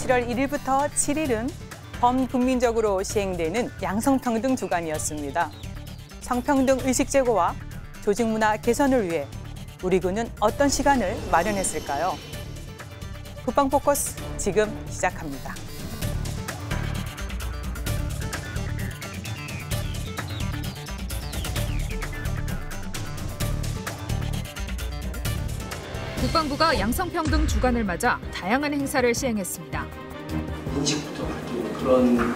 7월 1일부터 7일은 범국민적으로 시행되는 양성평등 주간이었습니다. 성평등 의식 제고와 조직 문화 개선을 위해 우리 군은 어떤 시간을 마련했을까요? 국방 포커스 지금 시작합니다. 국방부가 양성평등 주간을 맞아 다양한 행사를 시행했습니다. 인식부터 바뀌는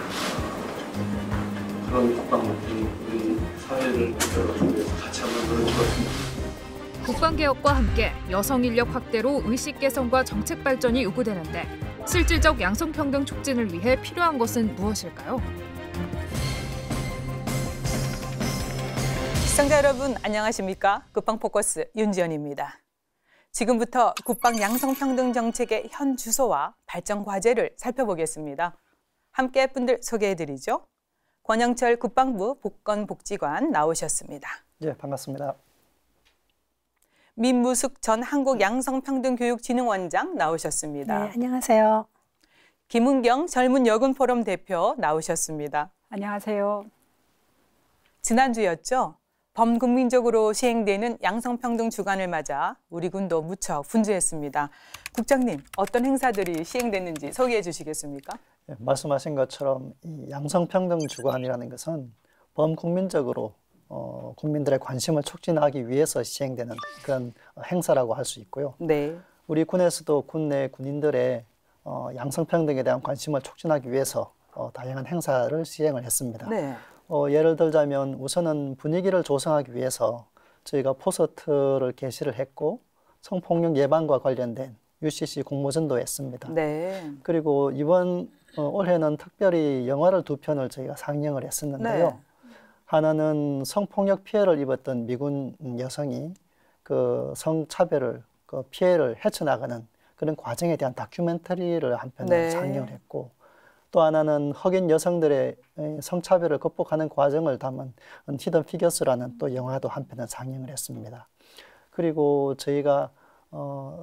그런 국방부들이 우리 사회를 만들어가기 위해서 같이 한번 노력해 봤습니다. 국방개혁과 함께 여성 인력 확대로 의식 개선과 정책 발전이 요구되는데 실질적 양성평등 촉진을 위해 필요한 것은 무엇일까요? 시청자 여러분 안녕하십니까? 국방 포커스 윤지연입니다. 지금부터 국방 양성평등 정책의 현 주소와 발전 과제를 살펴보겠습니다. 함께 분들 소개해드리죠. 권영철 국방부 보건복지관 나오셨습니다. 네, 반갑습니다. 민무숙 전 한국양성평등교육진흥원장 나오셨습니다. 네, 안녕하세요. 김은경 젊은 여군 포럼 대표 나오셨습니다. 안녕하세요. 지난주였죠. 범국민적으로 시행되는 양성평등 주간을 맞아 우리 군도 무척 분주했습니다. 국장님, 어떤 행사들이 시행됐는지 소개해 주시겠습니까? 네, 말씀하신 것처럼 이 양성평등 주간이라는 것은 범국민적으로 국민들의 관심을 촉진하기 위해서 시행되는 그런 행사라고 할 수 있고요. 네. 우리 군에서도 군내 군인들의 양성평등에 대한 관심을 촉진하기 위해서 다양한 행사를 시행을 했습니다. 네. 예를 들자면 우선은 분위기를 조성하기 위해서 저희가 포스터를 게시를 했고 성폭력 예방과 관련된 UCC 공모전도 했습니다. 네. 그리고 이번 올해는 특별히 영화를 2편을 저희가 상영을 했었는데요. 네. 하나는 성폭력 피해를 입었던 미군 여성이 그 성차별을 그 피해를 헤쳐나가는 그런 과정에 대한 다큐멘터리를 한 편을 네. 상영을 했고, 또 하나는 흑인 여성들의 성차별을 극복하는 과정을 담은 히든 피겨스라는 또 영화도 한 편을 상영을 했습니다. 그리고 저희가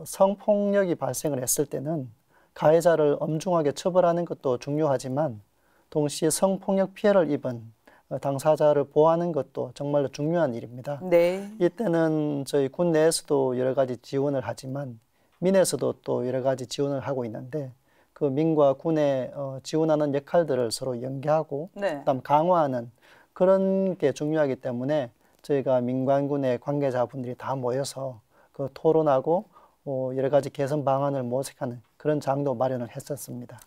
성폭력이 발생을 했을 때는 가해자를 엄중하게 처벌하는 것도 중요하지만 동시에 성폭력 피해를 입은 당사자를 보호하는 것도 정말로 중요한 일입니다. 네. 이때는 저희 군 내에서도 여러 가지 지원을 하지만 민에서도 또 여러 가지 지원을 하고 있는데 그 민과 군의 지원하는 역할들을 서로 연계하고 네. 그다음 강화하는 그런 게 중요하기 때문에 저희가 민관군의 관계자분들이 다 모여서 그 토론하고 여러 가지 개선 방안을 모색하는 그런 장도 마련을 했었습니다.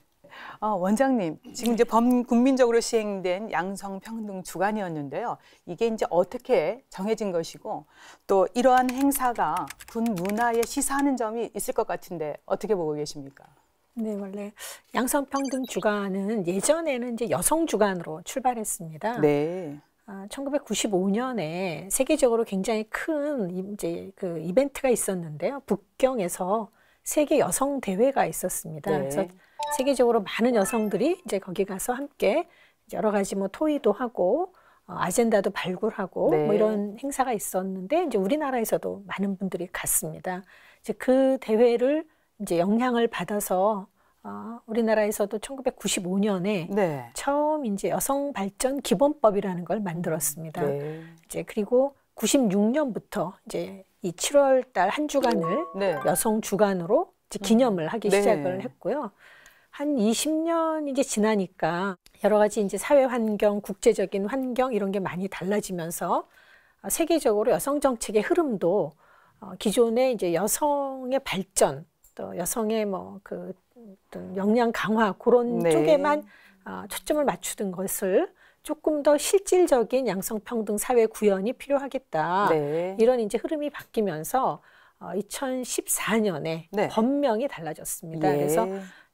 원장님, 지금 이제 범국민적으로 시행된 양성평등 주간이었는데요. 이게 이제 어떻게 정해진 것이고 또 이러한 행사가 군 문화에 시사하는 점이 있을 것 같은데 어떻게 보고 계십니까? 네, 원래 양성평등 주간은 예전에는 이제 여성 주간으로 출발했습니다. 네. 1995년에 세계적으로 굉장히 큰 이제 그 이벤트가 있었는데요. 북경에서 세계 여성 대회가 있었습니다. 네. 그래서 세계적으로 많은 여성들이 이제 거기 가서 함께 여러 가지 뭐 토의도 하고 아젠다도 발굴하고 네. 뭐 이런 행사가 있었는데 이제 우리나라에서도 많은 분들이 갔습니다. 이제 그 대회를 이제 영향을 받아서 우리나라에서도 1995년에 네. 처음 이제 여성 발전 기본법이라는 걸 만들었습니다. 네. 이제 그리고 96년부터 이제 이 7월 달 한 주간을 네. 여성 주간으로 이제 기념을 하기 네. 시작을 했고요. 한 20년 이제 지나니까 여러 가지 이제 사회 환경, 국제적인 환경 이런 게 많이 달라지면서 세계적으로 여성 정책의 흐름도 기존의 이제 여성의 발전, 또 여성의 뭐 그 역량 강화 그런 네. 쪽에만 초점을 맞추던 것을 조금 더 실질적인 양성평등 사회 구현이 필요하겠다. 네. 이런 이제 흐름이 바뀌면서 2014년에 네. 법명이 달라졌습니다. 예. 그래서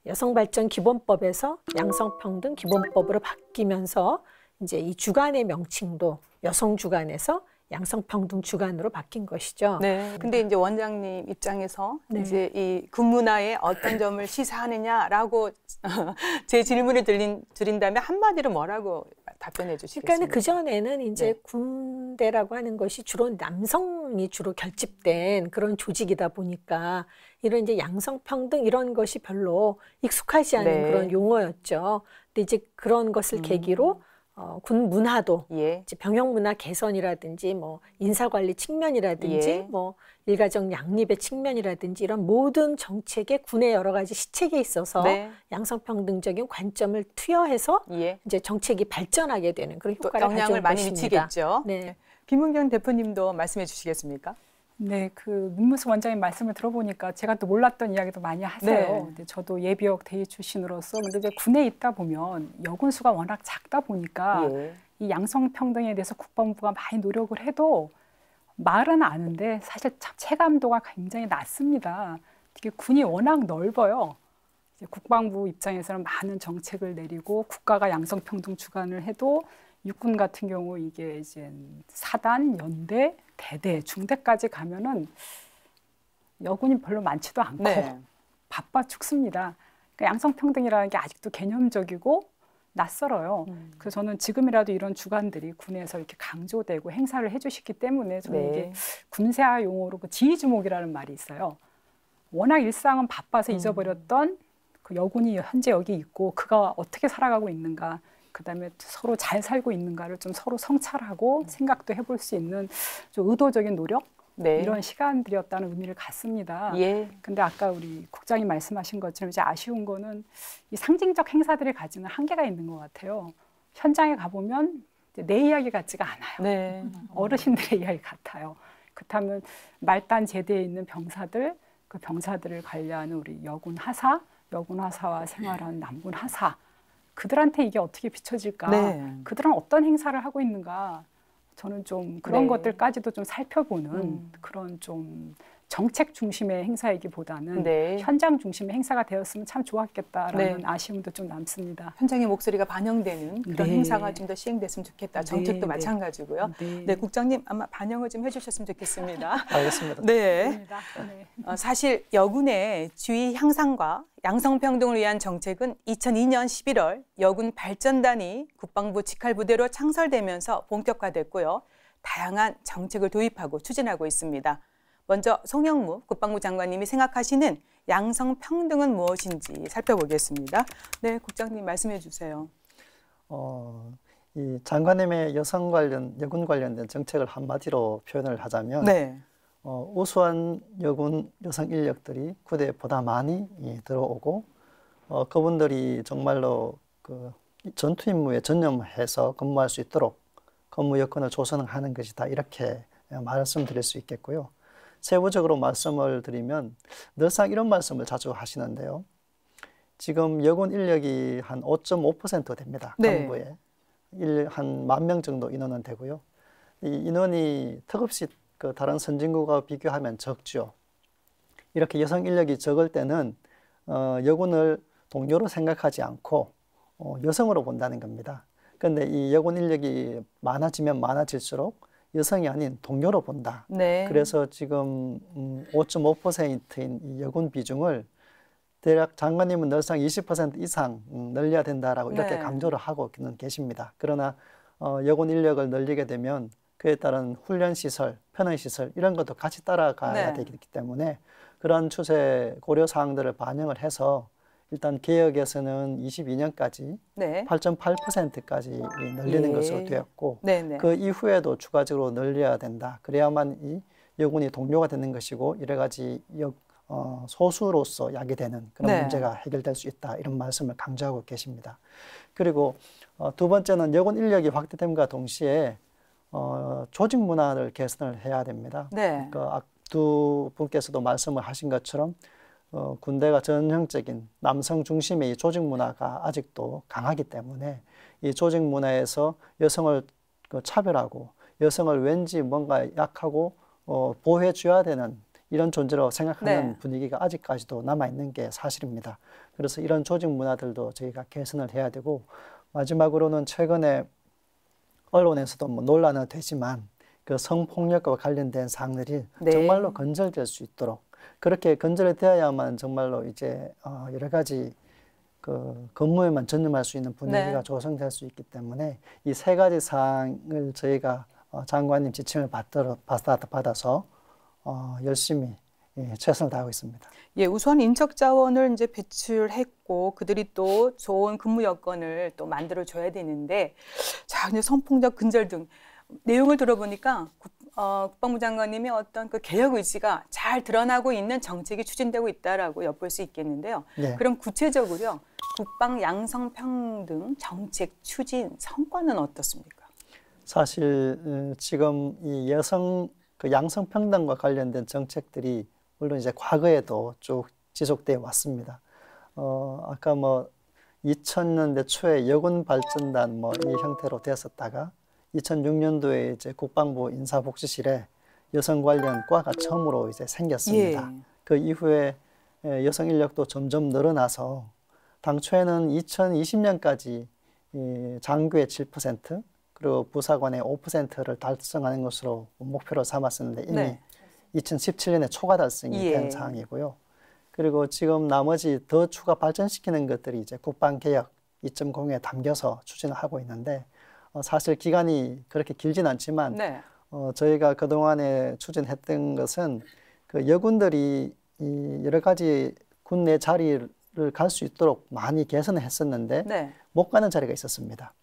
여성발전기본법에서 양성평등 기본법으로 바뀌면서 이제 이 주간의 명칭도 여성주간에서 양성평등 주간으로 바뀐 것이죠. 네. 근데 이제 원장님 입장에서 네. 이제 이 군문화에 어떤 점을 시사하느냐라고 제 질문을 드린다면 한마디로 뭐라고 답변해 주시겠습니까? 그러니까 그 전에는 이제 네. 군대라고 하는 것이 주로 남성이 주로 결집된 그런 조직이다 보니까 이런 이제 양성평등 이런 것이 별로 익숙하지 않은 네. 그런 용어였죠. 근데 이제 그런 것을 계기로 군 문화도 예. 이제 병역 문화 개선이라든지 뭐 인사관리 측면이라든지 예. 뭐 일가정 양립의 측면이라든지 이런 모든 정책에 군의 여러 가지 시책에 있어서 네. 양성평등적인 관점을 투여해서 예. 이제 정책이 발전하게 되는 그런 또 효과를 영향을 가져온 많이 것입니다. 미치겠죠. 네. 김은경 대표님도 말씀해 주시겠습니까? 네, 그 문무수 원장님 말씀을 들어보니까 제가 또 몰랐던 이야기도 많이 하세요. 네. 근데 저도 예비역 대위 출신으로서 근데 이제 군에 있다 보면 여군 수가 워낙 작다 보니까 예. 이 양성평등에 대해서 국방부가 많이 노력을 해도 말은 아는데 사실 참 체감도가 굉장히 낮습니다. 이게 군이 워낙 넓어요. 이제 국방부 입장에서는 많은 정책을 내리고 국가가 양성평등 주관을 해도 육군 같은 경우 이게 이제 사단, 연대, 대대, 중대까지 가면은 여군이 별로 많지도 않고 네. 바빠 죽습니다. 그러니까 양성평등이라는 게 아직도 개념적이고 낯설어요. 그래서 저는 지금이라도 이런 주관들이 군에서 이렇게 강조되고 행사를 해주시기 때문에 저는 네. 이게 군사 용어로 그 지휘주목이라는 말이 있어요. 워낙 일상은 바빠서 잊어버렸던 그 여군이 현재 여기 있고 그가 어떻게 살아가고 있는가, 그다음에 서로 잘 살고 있는가를 좀 서로 성찰하고 생각도 해볼 수 있는 좀 의도적인 노력 네. 이런 시간들이었다는 의미를 갖습니다. 예. 근데 아까 우리 국장님 말씀하신 것처럼 이제 아쉬운 거는 이 상징적 행사들이 가지는 한계가 있는 것 같아요. 현장에 가보면 이제 내 이야기 같지가 않아요. 네. 어르신들의 이야기 같아요. 그렇다면 말단 제대에 있는 병사들, 그 병사들을 관리하는 우리 여군 하사, 여군 하사와 생활하는 남군 하사, 그들한테 이게 어떻게 비춰질까? 네. 그들은 어떤 행사를 하고 있는가? 저는 좀 그런 네. 것들까지도 좀 살펴보는 그런 좀 정책 중심의 행사이기보다는 네. 현장 중심의 행사가 되었으면 참 좋았겠다라는 네. 아쉬움도 좀 남습니다. 현장의 목소리가 반영되는 그런 네. 행사가 좀 더 시행됐으면 좋겠다. 정책도 네, 마찬가지고요. 네. 네, 국장님 아마 반영을 좀 해주셨으면 좋겠습니다. 알겠습니다. 네. 네. 사실 여군의 지위 향상과 양성평등을 위한 정책은 2002년 11월 여군 발전단이 국방부 직할부대로 창설되면서 본격화됐고요. 다양한 정책을 도입하고 추진하고 있습니다. 먼저 송영무 국방부 장관님이 생각하시는 양성평등은 무엇인지 살펴보겠습니다. 네, 국장님 말씀해 주세요. 이 장관님의 여성 관련, 여군 관련된 정책을 한마디로 표현을 하자면 네. 우수한 여군 여성 인력들이 부대에 보다 많이 들어오고 그분들이 정말로 그 전투 임무에 전념해서 근무할 수 있도록 근무 여건을 조성하는 것이다, 이렇게 말씀드릴 수 있겠고요. 세부적으로 말씀을 드리면 늘상 이런 말씀을 자주 하시는데요. 지금 여군 인력이 한 5.5% 됩니다. 네. 간부에. 한 10,000명 정도 인원은 되고요. 이 인원이 턱없이 그 다른 선진국과 비교하면 적죠. 이렇게 여성 인력이 적을 때는 여군을 동료로 생각하지 않고 여성으로 본다는 겁니다. 그런데 이 여군 인력이 많아지면 많아질수록 여성이 아닌 동료로 본다. 네. 그래서 지금 5.5%인 이 여군 비중을 대략 장관님은 늘상 20% 이상 늘려야 된다라고 이렇게 네. 강조를 하고는 계십니다. 그러나 여군 인력을 늘리게 되면 그에 따른 훈련시설, 편의시설 이런 것도 같이 따라가야 네. 되기 때문에 그런 추세 고려사항들을 반영을 해서 일단 개혁에서는 22년까지 네. 8.8%까지 늘리는 예. 것으로 되었고 네, 네. 그 이후에도 추가적으로 늘려야 된다. 그래야만 이 여군이 동료가 되는 것이고 여러 가지 소수로서 야기되는 그런 네. 문제가 해결될 수 있다, 이런 말씀을 강조하고 계십니다. 그리고 두 번째는 여군 인력이 확대됨과 동시에 조직 문화를 개선을 해야 됩니다. 네. 두 분께서도 말씀을 하신 것처럼 군대가 전형적인 남성 중심의 이 조직 문화가 아직도 강하기 때문에 이 조직 문화에서 여성을 차별하고 여성을 왠지 뭔가 약하고 보호해 줘야 되는 이런 존재로 생각하는 네. 분위기가 아직까지도 남아있는 게 사실입니다. 그래서 이런 조직 문화들도 저희가 개선을 해야 되고, 마지막으로는 최근에 언론에서도 뭐 논란은 되지만 그 성폭력과 관련된 사항들이 네. 정말로 건절될 수 있도록, 그렇게 건절되어야만 정말로 이제 여러 가지 그 근무에만 전념할 수 있는 분위기가 네. 조성될 수 있기 때문에 이 세 가지 사항을 저희가 장관님 지침을 받아서 열심히 최선을 다하고 있습니다. 예, 우선 인적 자원을 이제 배출했고 그들이 또 좋은 근무 여건을 또 만들어 줘야 되는데 자, 이제 성폭력 근절 등 내용을 들어보니까 국방부 장관님의 어떤 그 개혁 의지가 잘 드러나고 있는 정책이 추진되고 있다라고 엿볼 수 있겠는데요. 네. 그럼 구체적으로 국방 양성평등 정책 추진 성과는 어떻습니까? 사실 지금 이 여성 그 양성평등과 관련된 정책들이 물론 이제 과거에도 쭉 지속되어 왔습니다. 아까 뭐 2000년대 초에 여군 발전단 뭐 이 형태로 됐었다가 2006년도에 이제 국방부 인사복지실에 여성 관련 과가 처음으로 이제 생겼습니다. 예. 그 이후에 여성 인력도 점점 늘어나서 당초에는 2020년까지 장교의 7% 그리고 부사관의 5%를 달성하는 것으로 목표로 삼았었는데 이미 네. 2017년에 초과 달성이 예. 된 상황이고요. 그리고 지금 나머지 더 추가 발전시키는 것들이 이제 국방개혁 2.0에 담겨서 추진을 하고 있는데 사실 기간이 그렇게 길진 않지만 네. 저희가 그동안에 추진했던 것은 그 여군들이 이 여러 가지 군내 자리를 갈 수 있도록 많이 개선을 했었는데 네. 못 가는 자리가 있었습니다.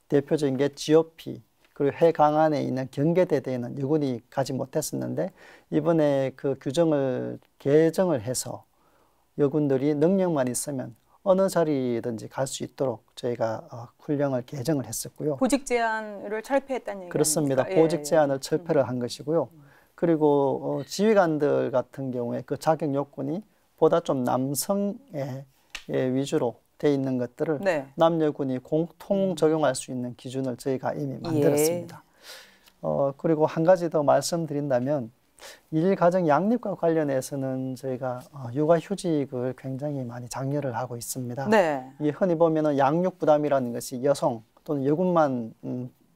대표적인 게 GOP 그리고 해 강안에 있는 경계대대에는 여군이 가지 못했었는데 이번에 그 규정을 개정을 해서 여군들이 능력만 있으면 어느 자리든지 갈 수 있도록 저희가 훈령을 개정을 했었고요. 보직 제한을 철폐했다는 얘기 그렇습니다. 아닙니까? 보직 제한을 철폐를 한 것이고요. 그리고 지휘관들 같은 경우에 그 자격 요건이 보다 좀 남성의 위주로 돼 있는 것들을 네. 남녀군이 공통 적용할 수 있는 기준을 저희가 이미 만들었습니다. 그리고 한 가지 더 말씀드린다면 일가정 양립과 관련해서는 저희가 육아휴직을 굉장히 많이 장려를 하고 있습니다. 네. 이 흔히 보면은 양육 부담이라는 것이 여성 또는 여군만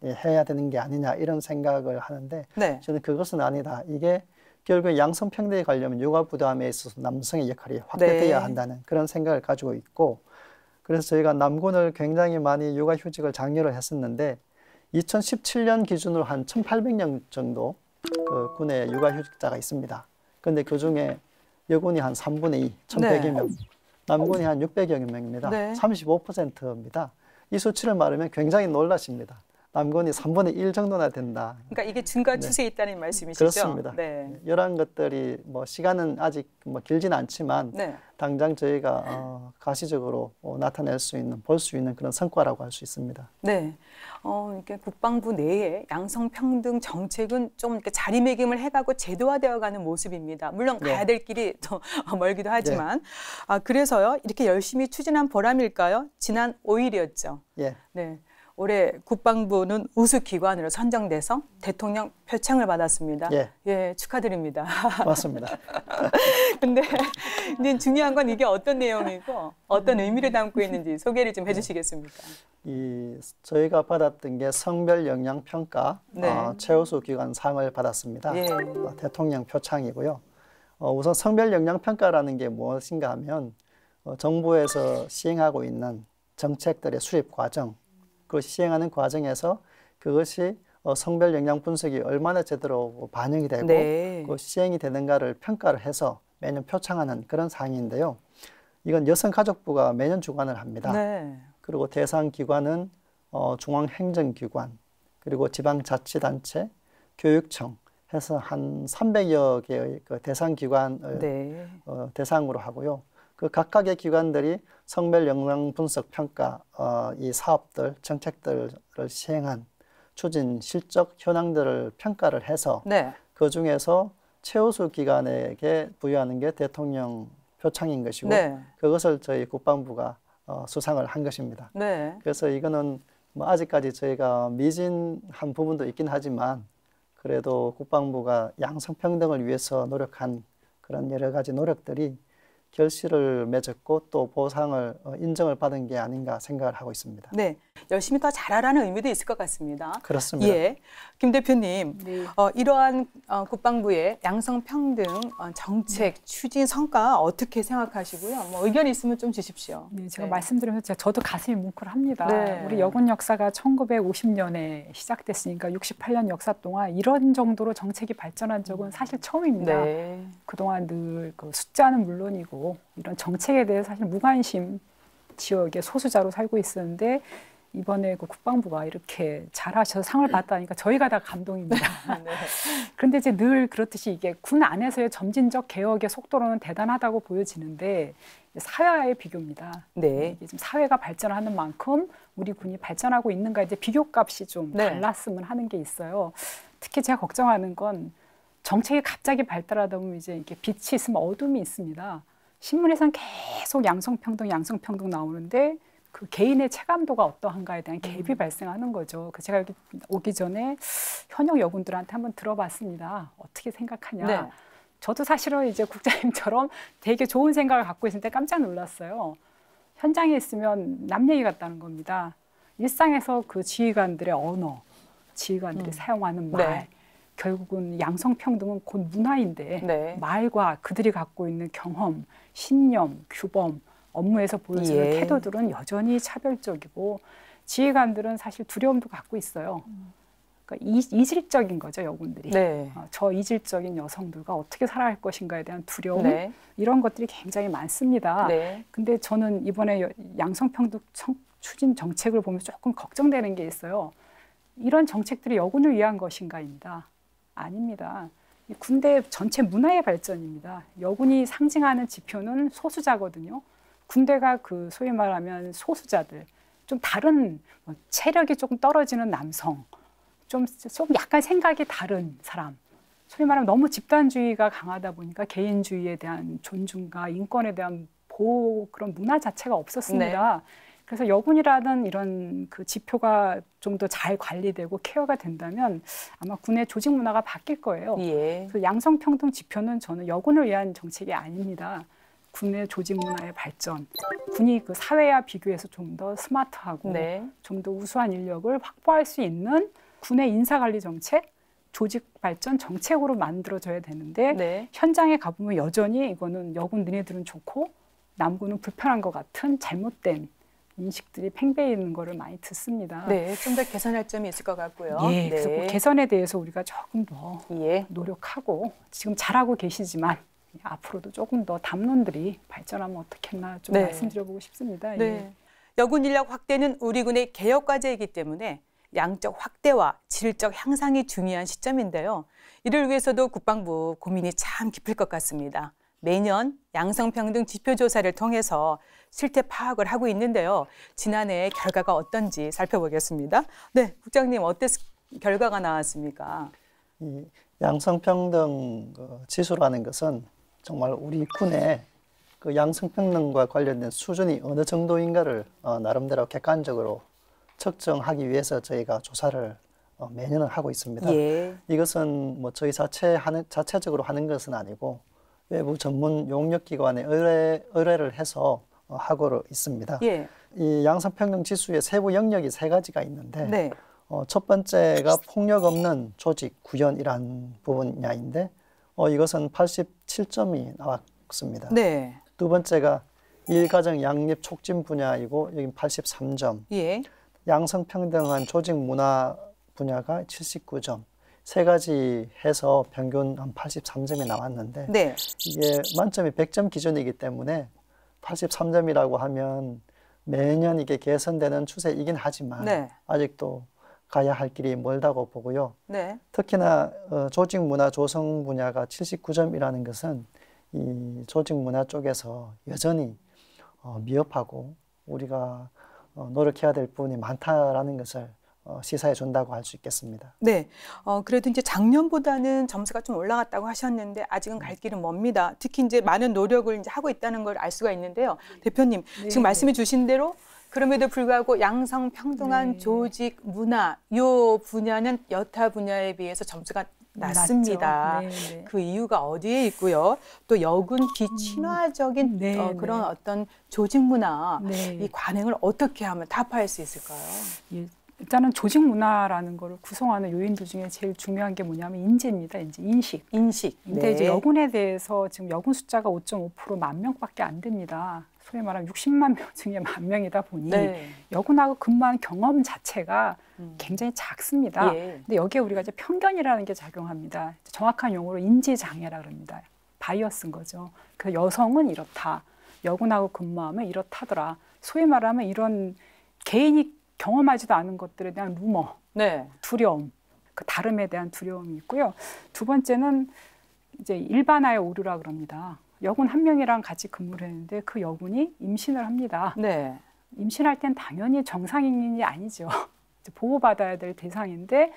해야 되는 게 아니냐 이런 생각을 하는데 네. 저는 그것은 아니다. 이게 결국 양성평등에 관련된 육아 부담에 있어서 남성의 역할이 확대돼야 네. 한다는 그런 생각을 가지고 있고 그래서 저희가 남군을 굉장히 많이 육아휴직을 장려를 했었는데 2017년 기준으로 한 1,800명 정도 그 군의 육아휴직자가 있습니다. 그런데 그 중에 여군이 한 3분의 2, 1,100여 명, 남군이 한 600여 명입니다. 네. 35%입니다. 이 수치를 말하면 굉장히 놀라십니다. 남군이 3분의 1 정도나 된다. 그러니까 이게 증가 네. 추세에 있다는 말씀이시죠? 그렇습니다. 네. 이러한 것들이 뭐 시간은 아직 뭐 길진 않지만 네. 당장 저희가 가시적으로 나타낼 수 있는, 볼 수 있는 그런 성과라고 할 수 있습니다. 네. 이렇게 국방부 내에 양성평등 정책은 좀 이렇게 자리매김을 해가고 제도화되어가는 모습입니다. 물론 네. 가야 될 길이 더 멀기도 하지만. 그래서요, 이렇게 열심히 추진한 보람일까요? 지난 5일이었죠. 예. 네. 올해 국방부는 우수기관으로 선정돼서 대통령 표창을 받았습니다. 예. 예, 축하드립니다. 맞습니다. 근데 이제 중요한 건 이게 어떤 내용이고 어떤 의미를 담고 있는지 소개를 좀 해주시겠습니까? 저희가 받았던 게 성별 역량 평가 네. 최우수 기관 상을 받았습니다. 예. 대통령 표창이고요. 우선 성별 역량 평가라는 게 무엇인가 하면 정부에서 시행하고 있는 정책들의 수립 과정, 그 시행하는 과정에서 그것이 성별 역량 분석이 얼마나 제대로 반영이 되고 네. 그 시행이 되는가를 평가를 해서 매년 표창하는 그런 사항인데요. 이건 여성가족부가 매년 주관을 합니다. 네. 그리고 대상 기관은 중앙행정기관, 그리고 지방자치단체, 교육청 해서 한 300여 개의 그 대상 기관을 네. 대상으로 하고요. 그 각각의 기관들이 성별 역량 분석 평가 이 사업들, 정책들을 시행한 추진 실적 현황들을 평가를 해서 네. 그 중에서 최우수 기관에게 부여하는 게 대통령 표창인 것이고 네. 그것을 저희 국방부가 수상을 한 것입니다. 네. 그래서 이거는 뭐 아직까지 저희가 미진한 부분도 있긴 하지만 그래도 국방부가 양성평등을 위해서 노력한 그런 여러 가지 노력들이 결실을 맺었고 또 보상을 인정을 받은 게 아닌가 생각을 하고 있습니다. 네. 열심히 더 잘하라는 의미도 있을 것 같습니다. 그렇습니다. 예, 김 대표님, 네. 이러한 국방부의 양성평등 정책 추진 성과 어떻게 생각하시고요? 뭐 의견 있으면 좀 주십시오. 네, 제가 네. 말씀드리면서 저도 가슴이 뭉클합니다. 네. 우리 여군 역사가 1950년에 시작됐으니까 68년 역사 동안 이런 정도로 정책이 발전한 적은 사실 처음입니다. 네. 그동안 늘 그 숫자는 물론이고 이런 정책에 대해서 사실 무관심 지역의 소수자로 살고 있었는데 이번에 그 국방부가 이렇게 잘하셔서 상을 받다니까 저희가 다 감동입니다. 네. 그런데 이제 늘 그렇듯이 이게 군 안에서의 점진적 개혁의 속도로는 대단하다고 보여지는데 사회와의 비교입니다. 네. 이게 지금 사회가 발전하는 만큼 우리 군이 발전하고 있는가 이제 비교값이 좀 네. 달랐으면 하는 게 있어요. 특히 제가 걱정하는 건 정책이 갑자기 발달하다 보면 이제 이게 빛이 있으면 어둠이 있습니다. 신문에서는 계속 양성평등 나오는데 그 개인의 체감도가 어떠한가에 대한 갭이 발생하는 거죠. 제가 여기 오기 전에 현역 여군들한테 한번 들어봤습니다. 어떻게 생각하냐. 네. 저도 사실은 이제 국장님처럼 되게 좋은 생각을 갖고 있을 때 깜짝 놀랐어요. 현장에 있으면 남 얘기 같다는 겁니다. 일상에서 그 지휘관들의 언어, 지휘관들이 사용하는 말, 네. 결국은 양성평등은 곧 문화인데 네. 말과 그들이 갖고 있는 경험, 신념, 규범, 업무에서 보여지는 예. 태도들은 여전히 차별적이고 지휘관들은 사실 두려움도 갖고 있어요. 그러니까 이질적인 거죠, 여군들이. 네. 저 이질적인 여성들과 어떻게 살아갈 것인가에 대한 두려움, 네. 이런 것들이 굉장히 많습니다. 네. 근데 저는 이번에 양성평등 추진 정책을 보면서 조금 걱정되는 게 있어요. 이런 정책들이 여군을 위한 것인가입니다. 아닙니다. 이 군대 전체 문화의 발전입니다. 여군이 상징하는 지표는 소수자거든요. 군대가 그 소위 말하면 소수자들, 좀 다른 체력이 조금 떨어지는 남성, 좀 약간 생각이 다른 사람, 소위 말하면 너무 집단주의가 강하다 보니까 개인주의에 대한 존중과 인권에 대한 보호, 그런 문화 자체가 없었습니다. 그래서 여군이라는 이런 그 지표가 좀 더 잘 관리되고 케어가 된다면 아마 군의 조직 문화가 바뀔 거예요. 예. 그래서 양성평등 지표는 저는 여군을 위한 정책이 아닙니다. 군의 조직 문화의 발전, 군이 그 사회와 비교해서 좀 더 스마트하고 네. 좀 더 우수한 인력을 확보할 수 있는 군의 인사관리 정책, 조직 발전 정책으로 만들어져야 되는데 네. 현장에 가보면 여전히 이거는 여군 너네들은 좋고 남군은 불편한 것 같은 잘못된 인식들이 팽배해 있는 거를 많이 듣습니다. 네. 좀 더 개선할 점이 있을 것 같고요. 예, 그래서 그 개선에 대해서 우리가 조금 더 예. 노력하고 지금 잘하고 계시지만 앞으로도 조금 더 담론들이 발전하면 어떻겠나 좀 네. 말씀드려보고 싶습니다. 네. 예. 여군 인력 확대는 우리 군의 개혁 과제이기 때문에 양적 확대와 질적 향상이 중요한 시점인데요. 이를 위해서도 국방부 고민이 참 깊을 것 같습니다. 매년 양성평등 지표조사를 통해서 실태 파악을 하고 있는데요. 지난해 결과가 어떤지 살펴보겠습니다. 네, 국장님 결과가 나왔습니까? 이 양성평등 지수라는 것은 정말 우리 군의 그 양성평등과 관련된 수준이 어느 정도인가를 나름대로 객관적으로 측정하기 위해서 저희가 조사를 매년 하고 있습니다. 예. 이것은 뭐 저희 자체적으로 하는 것은 아니고 외부 전문 용역기관에 의뢰를 해서 하고 있습니다. 예. 이 양성평등 지수의 세부 영역이 3가지가 있는데 네. 첫 번째가 폭력 없는 조직 구현이라는 분야인데 이것은 87점이 나왔습니다. 네. 두 번째가 일가정 양립 촉진 분야이고 여기 83점. 예. 양성평등한 조직 문화 분야가 79점. 3가지 해서 평균 한 83점이 나왔는데 네. 이게 만점이 100점 기준이기 때문에 83점이라고 하면 매년 이게 개선되는 추세이긴 하지만 네. 아직도 가야 할 길이 멀다고 보고요. 네. 특히나 조직 문화 조성 분야가 79점이라는 것은 이 조직 문화 쪽에서 여전히 미흡하고 우리가 노력해야 될 부분이 많다라는 것을 시사해 준다고 할 수 있겠습니다. 네. 그래도 이제 작년보다는 점수가 좀 올라갔다고 하셨는데 아직은 갈 길은 멉니다. 특히 이제 많은 노력을 이제 하고 있다는 걸 알 수가 있는데요. 대표님, 지금 말씀해 주신 대로 그럼에도 불구하고 양성평등한 조직 문화 요 분야는 여타 분야에 비해서 점수가 낮습니다. 네, 네. 그 이유가 어디에 있고요? 또 여군 비친화적인 네, 그런 네. 어떤 조직 문화, 네. 이 관행을 어떻게 하면 타파할 수 있을까요? 예, 일단은 조직 문화라는 거를 구성하는 요인들 중에 제일 중요한 게 뭐냐면 인지입니다. 인식. 근데 이제 여군에 대해서 지금 여군 숫자가 5.5% 10,000명밖에 안 됩니다. 소위 말하면 60만 명 중에 10,000명이다 보니 네. 여군하고 근무한 경험 자체가 굉장히 작습니다. 예. 근데 여기에 우리가 이제 편견이라는 게 작용합니다. 정확한 용어로 인지장애라 그럽니다. 바이어스인 거죠. 그래서 여성은 이렇다. 여군하고 근무하면 이렇다더라. 소위 말하면 이런 개인이 경험하지도 않은 것들에 대한 루머, 네. 두려움, 그 다름에 대한 두려움이 있고요. 두 번째는 이제 일반화의 오류라 그럽니다. 여군 한 명이랑 같이 근무를 했는데 그 여군이 임신을 합니다. 네. 임신할 땐 당연히 정상인이 아니죠. 보호받아야 될 대상인데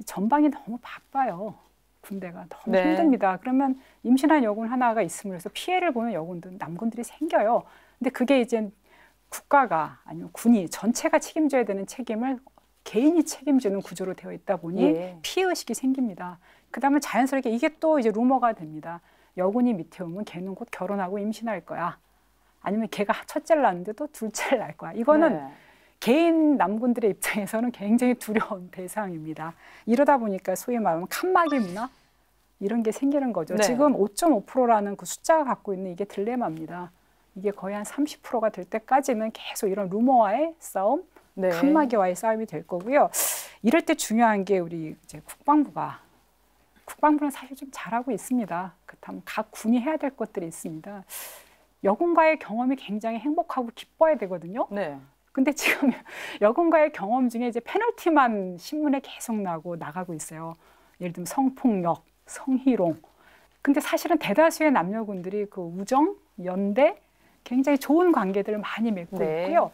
전방이 너무 바빠요. 군대가 너무 네. 힘듭니다. 그러면 임신한 여군 하나가 있음으로 해서 피해를 보는 여군들, 남군들이 생겨요. 근데 그게 이제 국가가 아니면 군이 전체가 책임져야 되는 책임을 개인이 책임지는 구조로 되어 있다 보니 예. 피해의식이 생깁니다. 그다음에 자연스럽게 이게 또 이제 루머가 됩니다. 여군이 밑에 오면 걔는 곧 결혼하고 임신할 거야. 아니면 걔가 첫째를 낳는데 또 둘째를 낳을 거야. 이거는 네. 개인 남군들의 입장에서는 굉장히 두려운 대상입니다. 이러다 보니까 소위 말하면 칸막이 문화 이런 게 생기는 거죠. 네. 지금 5.5%라는 그 숫자가 갖고 있는 이게 딜레마입니다. 이게 거의 한 30%가 될 때까지는 계속 이런 루머와의 싸움, 네. 칸막이와의 싸움이 될 거고요. 이럴 때 중요한 게 우리 이제 국방부는 사실 좀 잘하고 있습니다. 그렇다면 각 군이 해야 될 것들이 있습니다. 여군과의 경험이 굉장히 행복하고 기뻐야 되거든요. 네. 근데 지금 여군과의 경험 중에 이제 페널티만 신문에 계속 나가고 있어요. 예를 들면 성폭력, 성희롱. 근데 사실은 대다수의 남녀군들이 그 우정, 연대, 굉장히 좋은 관계들을 많이 맺고 네. 있고요.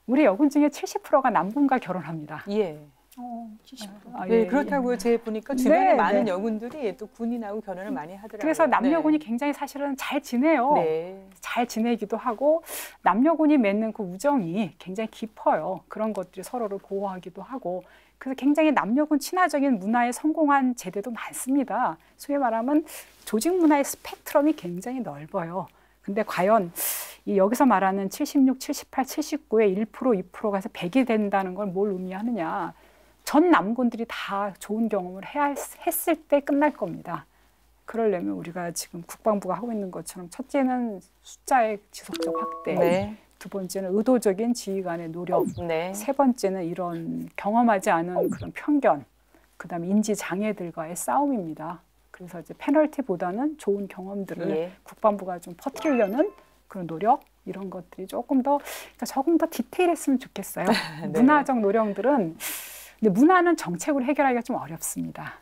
우리 여군 중에 70%가 남군과 결혼합니다. 예. 70%. 아, 네, 예, 그렇다고요. 제 보니까 주변에 네, 많은 네. 여군들이 또 군인하고 결혼을 많이 하더라고요. 그래서 남녀군이 네. 굉장히 사실은 잘 지내요. 네. 잘 지내기도 하고 남녀군이 맺는 그 우정이 굉장히 깊어요. 그런 것들이 서로를 보호하기도 하고 그래서 굉장히 남녀군 친화적인 문화에 성공한 제대도 많습니다. 소위 말하면 조직 문화의 스펙트럼이 굉장히 넓어요. 근데 과연 이 여기서 말하는 76, 78, 79의 1%, 2%가 해서 100이 된다는 걸 뭘 의미하느냐. 전 남군들이 다 좋은 경험을 했을 때 끝날 겁니다. 그러려면 우리가 지금 국방부가 하고 있는 것처럼 첫째는 숫자의 지속적 확대, 네. 두 번째는 의도적인 지휘 간의 노력, 네. 세 번째는 이런 경험하지 않은 그런 편견, 그다음에 인지 장애들과의 싸움입니다. 그래서 이제 페널티보다는 좋은 경험들을 예. 국방부가 좀 퍼뜨리려는 그런 노력 이런 것들이 조금 더 디테일했으면 좋겠어요. 네. 문화적 노력들은 근데 문화는 정책으로 해결하기가 좀 어렵습니다.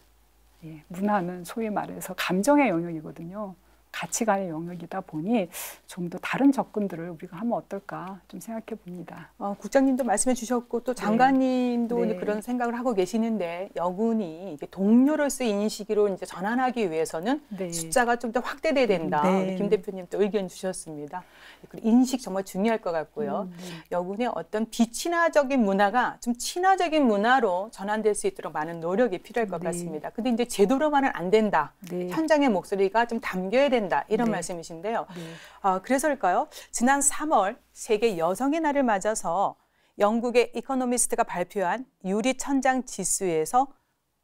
예, 문화는 소위 말해서 감정의 영역이거든요. 가치관의 영역이다 보니 좀 더 다른 접근들을 우리가 하면 어떨까 좀 생각해 봅니다. 국장님도 말씀해 주셨고 또 장관님도 네. 이제 그런 생각을 하고 계시는데 여군이 이제 동료로서의 인식으로 이제 전환하기 위해서는 네. 숫자가 좀 더 확대돼야 된다. 네. 우리 김 대표님 또 의견 주셨습니다. 그리고 인식 정말 중요할 것 같고요. 네. 여군의 어떤 비친화적인 문화가 좀 친화적인 문화로 전환될 수 있도록 많은 노력이 필요할 것 네. 같습니다. 근데 이제 제도로만은 안 된다. 네. 현장의 목소리가 좀 담겨야 된다. 이런 네. 말씀이신데요. 네. 그래서일까요? 지난 3월 세계 여성의 날을 맞아서 영국의 이코노미스트가 발표한 유리천장 지수에서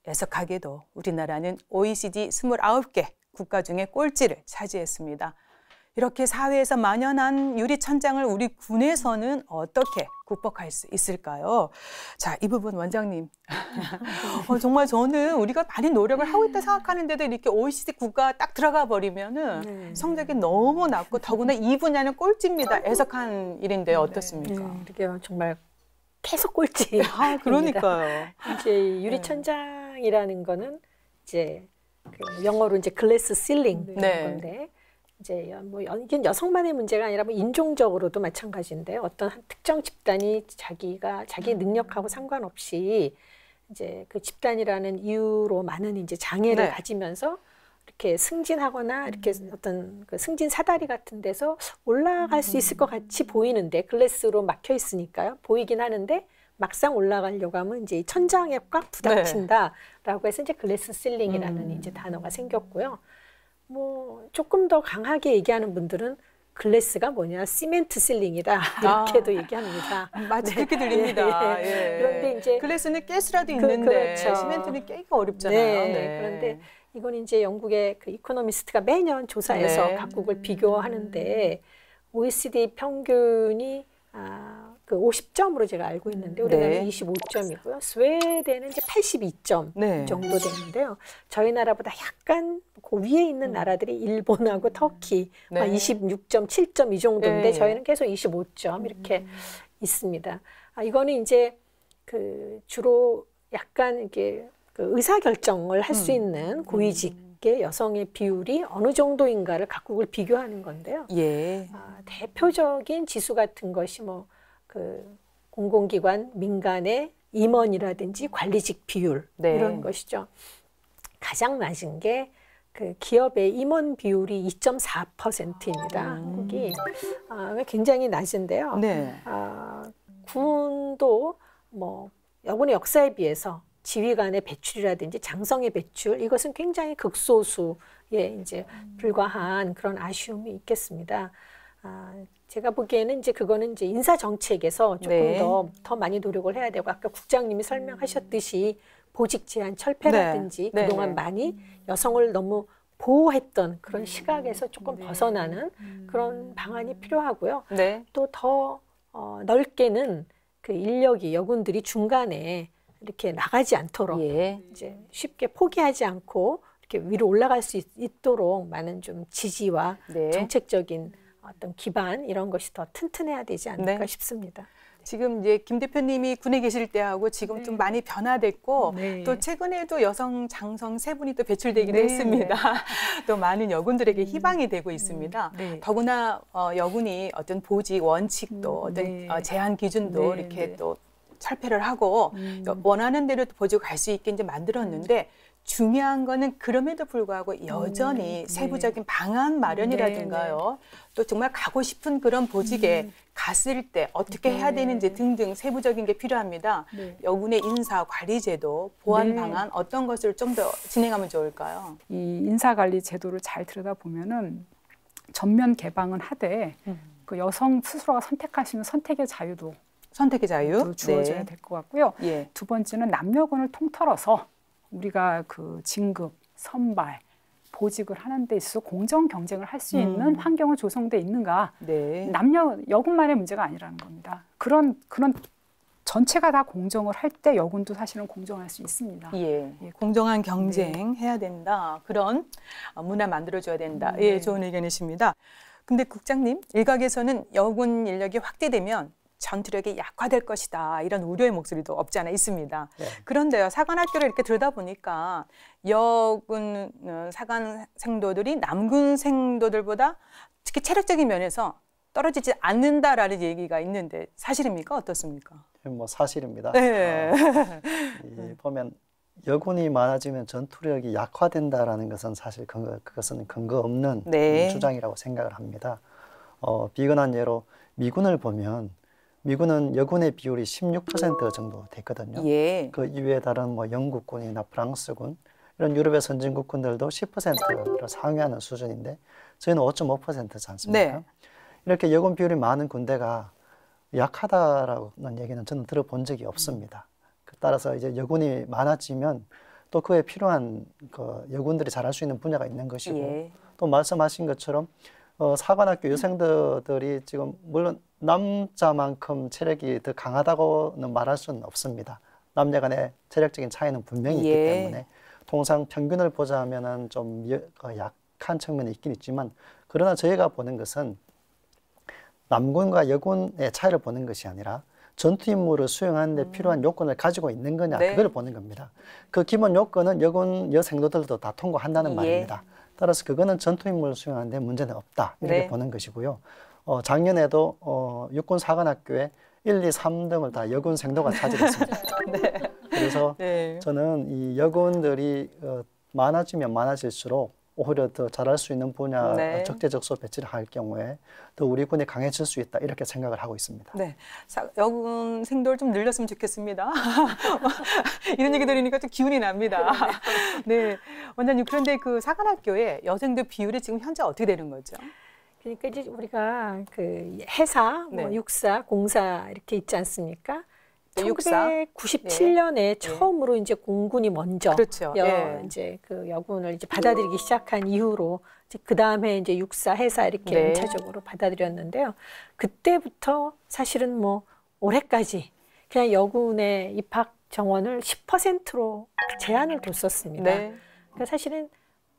애석하게도 우리나라는 OECD 29개 국가 중에 꼴찌를 차지했습니다. 이렇게 사회에서 만연한 유리천장을 우리 군에서는 어떻게 극복할 수 있을까요? 자, 이 부분 원장님. 정말 저는 우리가 많이 노력을 하고 있다 생각하는데도 이렇게 OECD 국가 딱 들어가 버리면은 성적이 너무 낮고 더구나 이 분야는 꼴찌입니다. 애석한 일인데요. 어떻습니까? 이게 정말 계속 꼴찌. 그러니까요. 이제 유리천장이라는 거는 이제 그 영어로 이제 글래스 실링 네. 건데 이제 뭐 이게 여성만의 문제가 아니라 뭐 인종적으로도 마찬가지인데 어떤 한 특정 집단이 자기 능력하고 상관없이 이제 그 집단이라는 이유로 많은 이제 장애를 네. 가지면서 이렇게 승진하거나 이렇게 어떤 그 승진 사다리 같은 데서 올라갈 수 있을 것 같이 보이는데 글래스로 막혀 있으니까요. 보이긴 하는데 막상 올라가려고 하면 이제 천장에 꽉 부닥친다라고 해서 이제 글래스 실링이라는 이제 단어가 생겼고요. 뭐 조금 더 강하게 얘기하는 분들은 글래스가 뭐냐, 시멘트 실링이다 이렇게도 얘기합니다. 마치 그렇게 들립니다. 예. 그런데 이제 글래스는 깰 수라도 있는데 그렇죠. 시멘트는 깨기가 어렵잖아요. 네. 그런데 이건 이제 영국의 그 이코노미스트가 매년 조사해서 각국을 비교하는데 OECD 평균이 그 50점으로 제가 알고 있는데 우리나라는 25점이고요. 스웨덴은 이제 82점 정도 되는데요. 저희 나라보다 약간 그 위에 있는 나라들이 일본하고 터키 26점, 7점 이 정도인데 저희는 계속 25점 이렇게 있습니다. 이거는 이제 그 주로 약간 이게 그 의사 결정을 할 수 있는 고위직의 여성의 비율이 어느 정도인가를 각국을 비교하는 건데요. 대표적인 지수 같은 것이 뭐 그 공공기관, 민간의 임원이라든지 관리직 비율 이런 것이죠. 가장 낮은 게 그 기업의 임원 비율이 2.4%입니다. 한국이 굉장히 낮은데요. 군도 뭐 여군의 역사에 비해서 지휘관의 배출이라든지 장성의 배출 이것은 굉장히 극소수에 이제 불과한 그런 아쉬움이 있겠습니다. 제가 보기에는 이제 그거는 이제 인사 정책에서 조금 더 많이 노력을 해야 되고 아까 국장님이 설명하셨듯이 보직 제한 철폐라든지 그동안 많이 여성을 너무 보호했던 그런 시각에서 조금 벗어나는 그런 방안이 필요하고요. 또 더 넓게는 그 인력이 여군들이 중간에 이렇게 나가지 않도록 이제 쉽게 포기하지 않고 이렇게 위로 올라갈 수 있도록 많은 좀 지지와 정책적인 어떤 기반 이런 것이 더 튼튼해야 되지 않을까 싶습니다. 지금 이제 김 대표님이 군에 계실 때하고 지금 좀 많이 변화됐고 또 최근에도 여성 장성 3분이 또 배출되기도 했습니다. 또 많은 여군들에게 희망이 되고 있습니다. 더구나 여군이 어떤 보직 원칙도 어떤 제한 기준도 이렇게 또 철폐를 하고 원하는 대로 보직을 갈 수 있게 이제 만들었는데 중요한 거는 그럼에도 불구하고 여전히 세부적인 방안 마련이라든가요. 또 정말 가고 싶은 그런 보직에 갔을 때 어떻게 해야 되는지 등등 세부적인 게 필요합니다. 여군의 인사 관리 제도, 보안 방안 어떤 것을 좀 더 진행하면 좋을까요? 이 인사 관리 제도를 잘 들여다보면은 전면 개방은 하되 그 여성 스스로가 선택할 수 있는 선택의 자유도 주어져야 될 것 같고요. 두 번째는 남녀군을 통틀어서 우리가 그 진급, 선발, 보직을 하는 데 있어서 공정 경쟁을 할 수 있는 환경을 조성돼 있는가. 남녀, 여군만의 문제가 아니라는 겁니다. 그런 전체가 다 공정을 할 때 여군도 사실은 공정할 수 있습니다. 공정한 경쟁 해야 된다. 그런 문화 만들어줘야 된다. 좋은 의견이십니다. 근데 국장님, 일각에서는 여군 인력이 확대되면 전투력이 약화될 것이다. 이런 우려의 목소리도 없지 않아 있습니다. 그런데요, 사관학교를 이렇게 들여다보니까 여군 사관생도들이 남군 생도들보다 특히 체력적인 면에서 떨어지지 않는다라는 얘기가 있는데 사실입니까? 어떻습니까? 뭐 사실입니다. 보면 여군이 많아지면 전투력이 약화된다라는 것은 사실 그것은 근거 없는 주장이라고 생각을 합니다. 비근한 예로 미군을 보면 미군은 여군의 비율이 16% 정도 됐거든요. 그 이외에 다른 뭐 영국군이나 프랑스군 이런 유럽의 선진국군들도 10%를 상회하는 수준인데 저희는 5.5%지 않습니까? 이렇게 여군 비율이 많은 군대가 약하다라는 얘기는 저는 들어본 적이 없습니다. 따라서 이제 여군이 많아지면 또 그에 필요한 그 여군들이 잘할 수 있는 분야가 있는 것이고 또 말씀하신 것처럼 사관학교 여생들이 지금 물론 남자만큼 체력이 더 강하다고는 말할 수는 없습니다. 남녀 간의 체력적인 차이는 분명히 있기 때문에 통상 평균을 보자면은 좀 약한 측면이 있긴 있지만 그러나 저희가 보는 것은 남군과 여군의 차이를 보는 것이 아니라 전투 임무를 수행하는 데 필요한 요건을 가지고 있는 거냐 그걸 보는 겁니다. 그 기본 요건은 여군 여생도들도 다 통과한다는 말입니다. 따라서 그거는 전투 임무를 수행하는 데 문제는 없다 이렇게 보는 것이고요. 작년에도 육군 사관학교에 1, 2, 3등을 다 여군 생도가 차지했습니다. 그래서 저는 이 여군들이 많아지면 많아질수록 오히려 더 잘할 수 있는 분야 네. 적재적소 배치를 할 경우에 더 우리 군이 강해질 수 있다 이렇게 생각을 하고 있습니다. 네, 여군 생도를 좀 늘렸으면 좋겠습니다. 이런 얘기 들으니까 좀 기운이 납니다. 네, 원장님 그런데 그 사관학교의 여생도 비율이 지금 현재 어떻게 되는 거죠? 그러니까 이제 우리가 그 해사, 뭐 네. 육사, 공사 이렇게 있지 않습니까? 네, 육사. 1997년에 처음으로 이제 공군이 먼저 그렇죠. 예. 이제 그 여군을 이제 받아들이기 시작한 이후로 이제 그 다음에 이제 육사, 해사 이렇게 네. 임차적으로 받아들였는데요. 그때부터 사실은 뭐 올해까지 그냥 여군의 입학 정원을 10%로 제한을 뒀었습니다. 네. 그러니까 사실은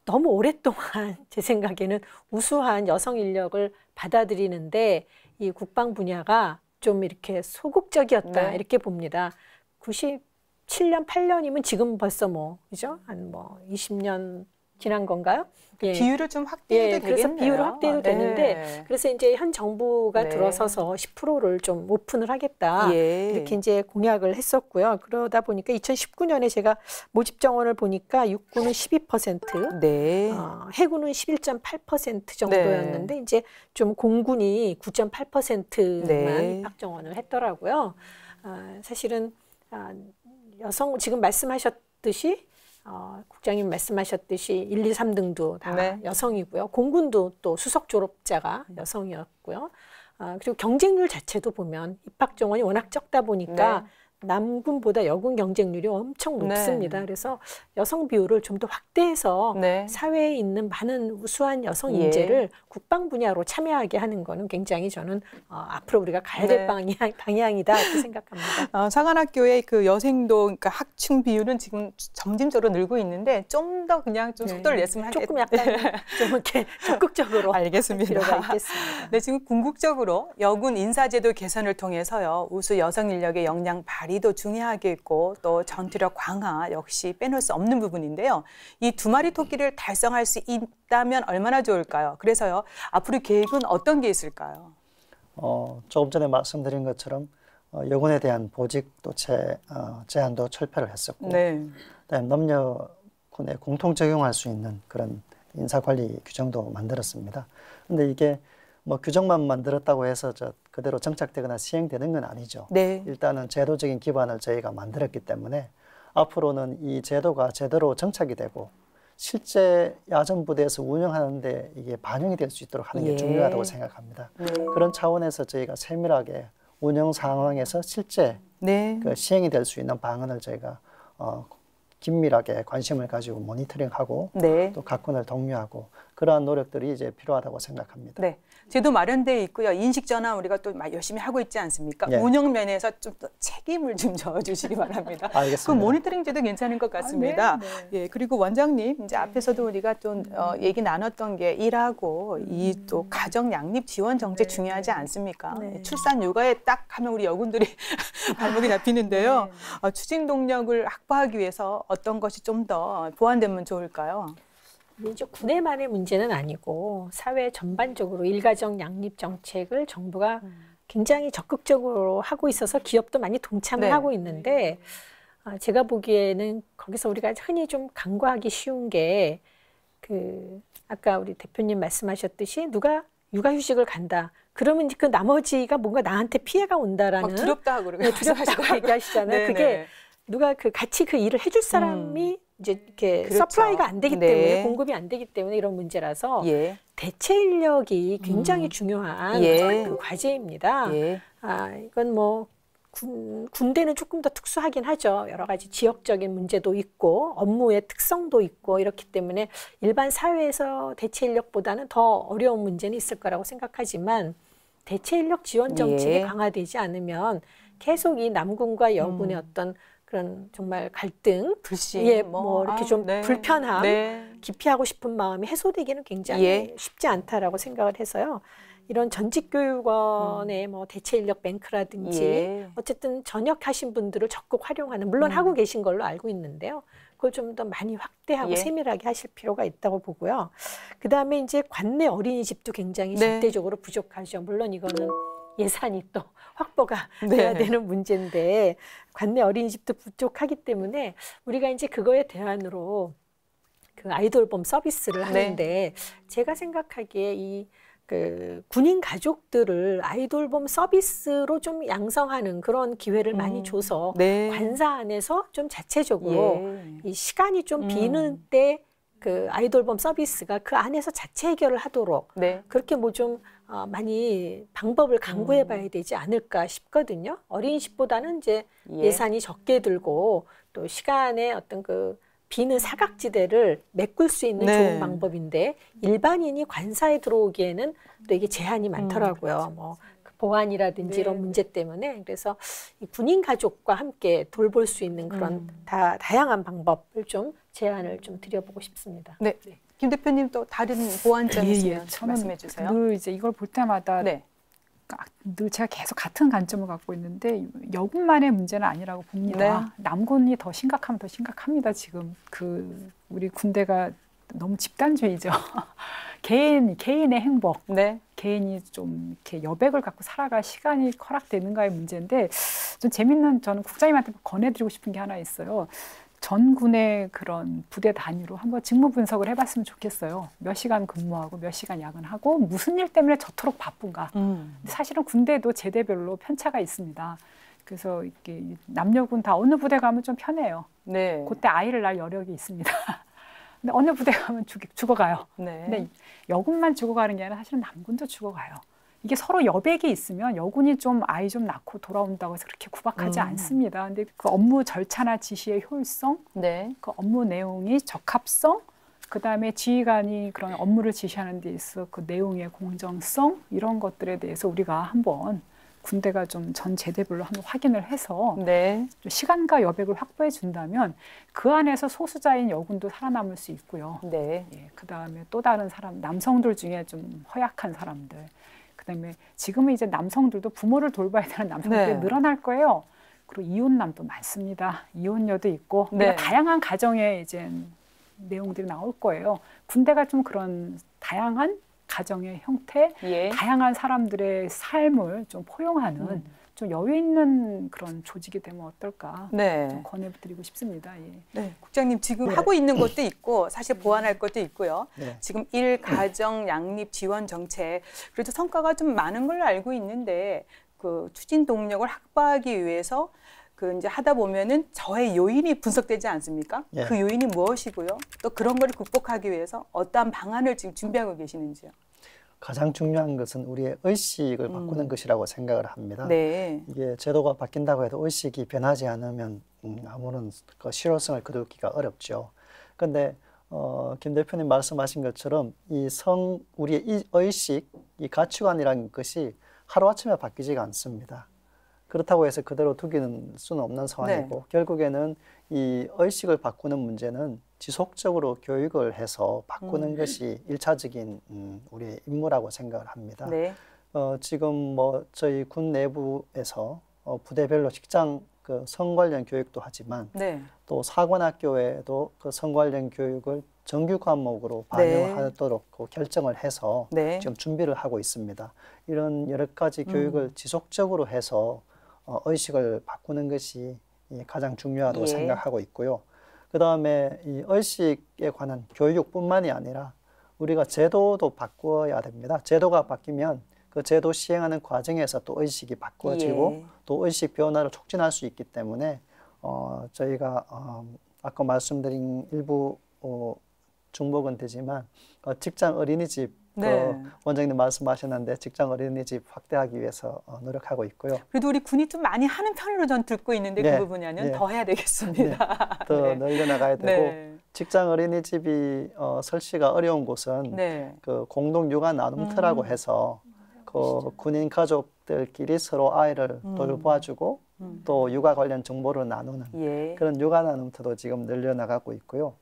너무 오랫동안 제 생각에는 우수한 여성 인력을 받아들이는데 이 국방 분야가 좀 이렇게 소극적이었다 네. 이렇게 봅니다. 97년, 8년이면 지금 벌써 뭐 그죠? 한 뭐 20년 지난 건가요? 예. 비율을 좀 확대해도 되겠네요. 그래서 비율을 확대해도 네. 되는데 그래서 이제 현 정부가 네. 들어서서 10%를 좀 오픈을 하겠다 예. 이렇게 이제 공약을 했었고요. 그러다 보니까 2019년에 제가 모집 정원을 보니까 육군은 12%, 네. 해군은 11.8% 정도였는데 이제 좀 공군이 9.8%만 네. 입학 정원을 했더라고요. 사실은 여성 지금 말씀하셨듯이 국장님 말씀하셨듯이 1, 2, 3등도 다 네. 여성이고요. 공군도 또 수석 졸업자가 여성이었고요. 그리고 경쟁률 자체도 보면 입학 정원이 워낙 적다 보니까 남군보다 여군 경쟁률이 엄청 높습니다. 네. 그래서 여성 비율을 좀 더 확대해서 네. 사회에 있는 많은 우수한 여성 예. 인재를 국방 분야로 참여하게 하는 거는 굉장히 저는 앞으로 우리가 가야 될 네. 방향이다 이렇게 생각합니다. 사관학교의 그 여생도 그러니까 학충 비율은 지금 점진적으로 늘고 있는데 좀 더 그냥 좀 속도를 냈으면 하겠 조금 약간 좀 이렇게 적극적으로 알겠습니다. 할 필요가 있겠습니다. 네, 지금 궁극적으로 여군 인사제도 개선을 통해서요 우수 여성 인력의 역량 발휘도 중요하겠고 또 전투력 강화 역시 빼놓을 수 없는 부분인데요. 이 두 마리 토끼를 달성할 수 있다면 얼마나 좋을까요? 그래서요 앞으로 계획은 어떤 게 있을까요? 조금 전에 말씀드린 것처럼 여군에 대한 보직 또 제한도 철폐를 했었고 네. 그다음에 남녀군에 공통 적용할 수 있는 그런 인사관리 규정도 만들었습니다. 근데 이게 뭐 규정만 만들었다고 해서 그대로 정착되거나 시행되는 건 아니죠. 네. 일단은 제도적인 기반을 저희가 만들었기 때문에 앞으로는 이 제도가 제대로 정착이 되고 실제 야전부대에서 운영하는데 이게 반영이 될 수 있도록 하는 게 예. 중요하다고 생각합니다. 네. 그런 차원에서 저희가 세밀하게 운영 상황에서 실제 네. 그 시행이 될 수 있는 방안을 저희가 긴밀하게 관심을 가지고 모니터링하고 네. 또 각군을 독려하고 그러한 노력들이 이제 필요하다고 생각합니다. 네. 제도 마련돼 있고요. 인식 전환 우리가 또 열심히 하고 있지 않습니까? 네. 운영 면에서 좀 더 책임을 좀 져주시기 바랍니다. 알겠습니다. 그 모니터링 제도 괜찮은 것 같습니다. 예, 그리고 원장님 이제 앞에서도 우리가 좀 얘기 나눴던 게 일하고 이 또 가정 양립 지원 정책 중요하지 않습니까? 네. 출산 육아에 딱 하면 우리 여군들이 발목이 잡히는데요. 추진 동력을 확보하기 위해서 어떤 것이 좀 더 보완되면 좋을까요? 이제 군에만의 문제는 아니고 사회 전반적으로 일가정 양립 정책을 정부가 굉장히 적극적으로 하고 있어서 기업도 많이 동참을 네. 하고 있는데 제가 보기에는 거기서 우리가 흔히 좀 간과하기 쉬운 게 그 아까 우리 대표님 말씀하셨듯이 누가 육아휴직을 간다. 그러면 그 나머지가 뭔가 나한테 피해가 온다라는 두렵다 그러고 두렵다고 얘기하시잖아요. 네네. 그게 누가 같이 그 일을 해줄 사람이 이제 이렇게 그렇죠. 서플라이가 안 되기 네. 때문에 공급이 안 되기 때문에 이런 문제라서 예. 대체 인력이 굉장히 중요한 예. 그 과제입니다. 예. 이건 뭐 군대는 조금 더 특수하긴 하죠. 여러 가지 지역적인 문제도 있고 업무의 특성도 있고 이렇기 때문에 일반 사회에서 대체 인력보다는 더 어려운 문제는 있을 거라고 생각하지만 대체 인력 지원 정책이 예. 강화되지 않으면 계속 이 남군과 여군의 어떤 그런 정말 갈등, 불신, 뭐 이렇게 좀 네. 불편함, 네. 기피하고 싶은 마음이 해소되기는 굉장히 예. 쉽지 않다라고 생각을 해서요. 이런 전직 교육원의 뭐 대체 인력 뱅크라든지 예. 어쨌든 전역하신 분들을 적극 활용하는 물론 하고 계신 걸로 알고 있는데요. 그걸 좀 더 많이 확대하고 예. 세밀하게 하실 필요가 있다고 보고요. 그다음에 이제 관내 어린이집도 굉장히 네. 절대적으로 부족하죠. 물론 이거는 예산이 또 확보가 네. 돼야 되는 문제인데 관내 어린이집도 부족하기 때문에 우리가 이제 그거에 대안으로 그 아이돌봄 서비스를 하는데 제가 생각하기에 이 그 군인 가족들을 아이돌봄 서비스로 좀 양성하는 그런 기회를 많이 줘서 네. 관사 안에서 좀 자체적으로 예. 이 시간이 좀 비는 때 그 아이돌봄 서비스가 그 안에서 자체 해결을 하도록 네. 그렇게 뭐 좀 많이 방법을 강구해 봐야 되지 않을까 싶거든요. 어린이집보다는 이제 예산이 적게 들고 또 시간에 어떤 그 비는 사각지대를 메꿀 수 있는 네. 좋은 방법인데 일반인이 관사에 들어오기에는 또 이게 제한이 많더라고요. 뭐 보안이라든지 이런 문제 때문에 그래서 이 군인 가족과 함께 돌볼 수 있는 그런 다양한 방법을 좀 제안을 좀 드려보고 싶습니다. 네. 김 대표님 또 다른 보완점이 있으면 저는 말씀해 주세요. 늘 이제 이걸 볼 때마다 네. 늘 제가 계속 같은 관점을 갖고 있는데 여군만의 문제는 아니라고 봅니다. 네. 남군이 더 심각하면 더 심각합니다. 지금 그 우리 군대가 너무 집단주의죠. 개인의 행복, 네. 개인이 좀 이렇게 여백을 갖고 살아갈 시간이 허락되는가의 문제인데 좀 재밌는 저는 국장님한테 권해드리고 싶은 게 하나 있어요. 전군의 그런 부대 단위로 한번 직무 분석을 해봤으면 좋겠어요. 몇 시간 근무하고 몇 시간 야근하고 무슨 일 때문에 저토록 바쁜가. 사실은 군대도 제대별로 편차가 있습니다. 그래서 이렇게 남녀군 다 어느 부대 가면 좀 편해요. 네. 그때 아이를 낳을 여력이 있습니다. 근데 어느 부대 가면 죽어가요. 네. 근데 여군만 죽어가는 게 아니라 사실은 남군도 죽어가요. 이게 서로 여백이 있으면 여군이 좀 아이 좀 낳고 돌아온다고 해서 그렇게 구박하지 않습니다. 근데 그 업무 절차나 지시의 효율성, 네. 그 업무 내용이 적합성, 그다음에 지휘관이 그런 업무를 지시하는 데 있어 그 내용의 공정성 이런 것들에 대해서 우리가 한번 군대가 좀 전 제대별로 한번 확인을 해서 네. 시간과 여백을 확보해 준다면 그 안에서 소수자인 여군도 살아남을 수 있고요. 네. 예, 그다음에 또 다른 사람, 남성들 중에 좀 허약한 사람들, 그다음에 지금은 이제 남성들도 부모를 돌봐야 되는 남성들이 네. 늘어날 거예요. 그리고 이혼남도 많습니다. 이혼녀도 있고 네. 다양한 가정의 이제 내용들이 나올 거예요. 군대가 좀 그런 다양한 가정의 형태, 예. 다양한 사람들의 삶을 좀 포용하는 좀 여유 있는 그런 조직이 되면 어떨까 네. 좀 권해드리고 싶습니다. 예. 네. 국장님 지금 하고 있는 것도 있고 사실 보완할 것도 있고요. 네. 지금 일가정 양립 지원 정책 그래도 성과가 좀 많은 걸로 알고 있는데 그 추진 동력을 확보하기 위해서 그 이제 하다 보면은 저의 요인이 분석되지 않습니까? 예. 그 요인이 무엇이고요? 또 그런 걸 극복하기 위해서 어떠한 방안을 지금 준비하고 계시는지요? 가장 중요한 것은 우리의 의식을 바꾸는 것이라고 생각을 합니다. 네. 이게 제도가 바뀐다고 해도 의식이 변하지 않으면 아무런 그 실효성을 거두기가 어렵죠. 그런데 김 대표님 말씀하신 것처럼 우리의 이 의식, 이 가치관이라는 것이 하루아침에 바뀌지가 않습니다. 그렇다고 해서 그대로 두기는 수는 없는 상황이고 네. 결국에는 이 의식을 바꾸는 문제는 지속적으로 교육을 해서 바꾸는 것이 일차적인 우리의 임무라고 생각을 합니다. 네. 지금 뭐 저희 군 내부에서 부대별로 직장 그 성 관련 교육도 하지만 네. 또 사관학교에도 그 성 관련 교육을 정규 과목으로 네. 반영하도록 결정을 해서 네. 지금 준비를 하고 있습니다. 이런 여러 가지 교육을 지속적으로 해서 의식을 바꾸는 것이 가장 중요하다고 예. 생각하고 있고요. 그 다음에 이 의식에 관한 교육뿐만이 아니라 우리가 제도도 바꿔야 됩니다. 제도가 바뀌면 그 제도 시행하는 과정에서 또 의식이 바꿔지고 예. 또 의식 변화를 촉진할 수 있기 때문에 저희가 아까 말씀드린 일부 중복은 되지만 직장 어린이집 네. 원장님 말씀하셨는데 직장 어린이집 확대하기 위해서 노력하고 있고요. 그래도 우리 군이 좀 많이 하는 편으로 전 듣고 있는데 네. 그 부분에는 네. 더 해야 되겠습니다. 더 네. 늘려나가야 되고 네. 직장 어린이집이 설치가 어려운 곳은 네. 그 공동 육아 나눔터라고 해서 그 군인 가족들끼리 서로 아이를 돌봐주고 또 육아 관련 정보를 나누는 예. 그런 육아 나눔터도 지금 늘려나가고 있고요.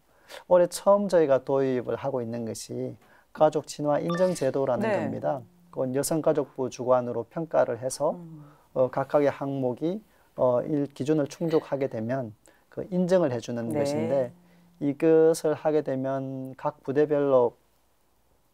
올해 처음 저희가 도입을 하고 있는 것이 가족 친화 인정 제도라는 네. 겁니다. 그건 여성가족부 주관으로 평가를 해서 각각의 항목이 기준을 충족하게 되면 그 인정을 해주는 네. 것인데 이것을 하게 되면 각 부대별로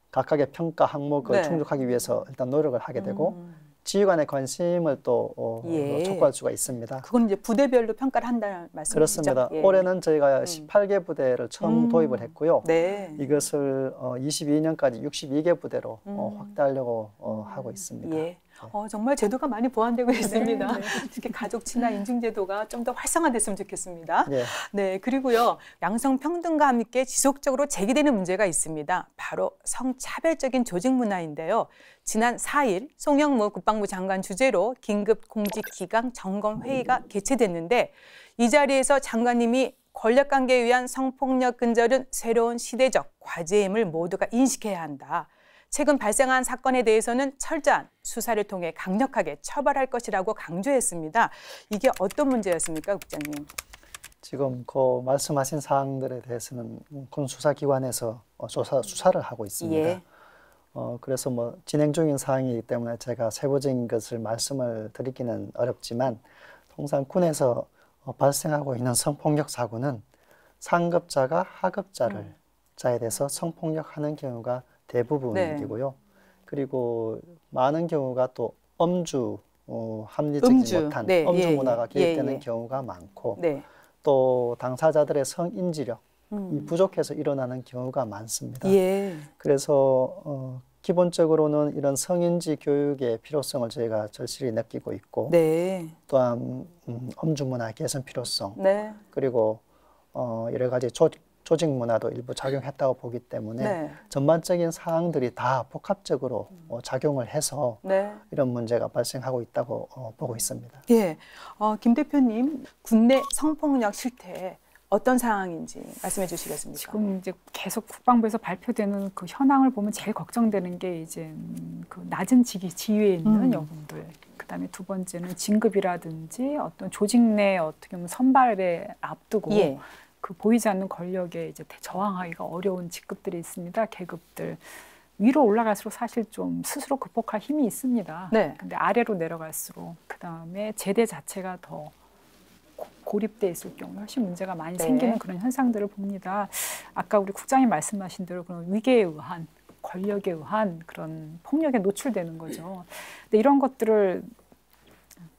각각의 평가 항목을 네. 충족하기 위해서 일단 노력을 하게 되고 지휘관의 관심을 또 예. 촉구할 수가 있습니다. 그건 이제 부대별로 평가를 한다는 말씀이시죠? 그렇습니다. 예. 올해는 저희가 18개 부대를 처음 도입을 했고요. 네. 이것을 22년까지 62개 부대로 확대하려고 하고 있습니다. 예. 정말 제도가 많이 보완되고 있습니다. 특히 가족 친화 인증 제도가 좀 더 활성화됐으면 좋겠습니다. 예. 네, 그리고요. 양성평등과 함께 지속적으로 제기되는 문제가 있습니다. 바로 성차별적인 조직 문화인데요. 지난 4일 송영무 국방부 장관 주재로 긴급 공직 기강 점검 회의가 개최됐는데 이 자리에서 장관님이 권력관계에 의한 성폭력 근절은 새로운 시대적 과제임을 모두가 인식해야 한다. 최근 발생한 사건에 대해서는 철저한 수사를 통해 강력하게 처벌할 것이라고 강조했습니다. 이게 어떤 문제였습니까, 국장님? 지금 그 말씀하신 사항들에 대해서는 군 수사기관에서 수사를 하고 있습니다. 예. 그래서 뭐 진행 중인 사항이기 때문에 제가 세부적인 것을 말씀을 드리기는 어렵지만 통상 군에서 발생하고 있는 성폭력 사고는 상급자가 하급자에 대해서 성폭력하는 경우가 대부분이고요. 그리고 많은 경우가 또 합리적이지 못한 엄주 문화가 개입되는 경우가 많고 또 당사자들의 성인지력 이 부족해서 일어나는 경우가 많습니다. 그래서 기본적으로는 이런 성인지 교육의 필요성을 저희가 절실히 느끼고 있고 또한 엄주 문화 개선 필요성 그리고 여러 가지 조직 문화도 일부 작용했다고 보기 때문에 전반적인 사항들이 다 복합적으로 작용을 해서 이런 문제가 발생하고 있다고 보고 있습니다. 예, 김 대표님, 군내 성폭력 실태 어떤 상황인지 말씀해 주시겠습니까? 지금 이제 계속 국방부에서 발표되는 그 현황을 보면 제일 걱정되는 게 이제 그 낮은 지위에 있는 여군들. 그다음에 두 번째는 진급이라든지 어떤 조직 내 어떻게 보면 선발에 앞두고 그 보이지 않는 권력에 이제 저항하기가 어려운 직급들이 있습니다. 계급들. 위로 올라갈수록 사실 좀 스스로 극복할 힘이 있습니다. 근데 아래로 내려갈수록 그다음에 제대 자체가 더 고립돼 있을 경우 훨씬 문제가 많이 생기는 그런 현상들을 봅니다. 아까 우리 국장님 말씀하신 대로 그런 위계에 의한 권력에 의한 그런 폭력에 노출되는 거죠. 근데 이런 것들을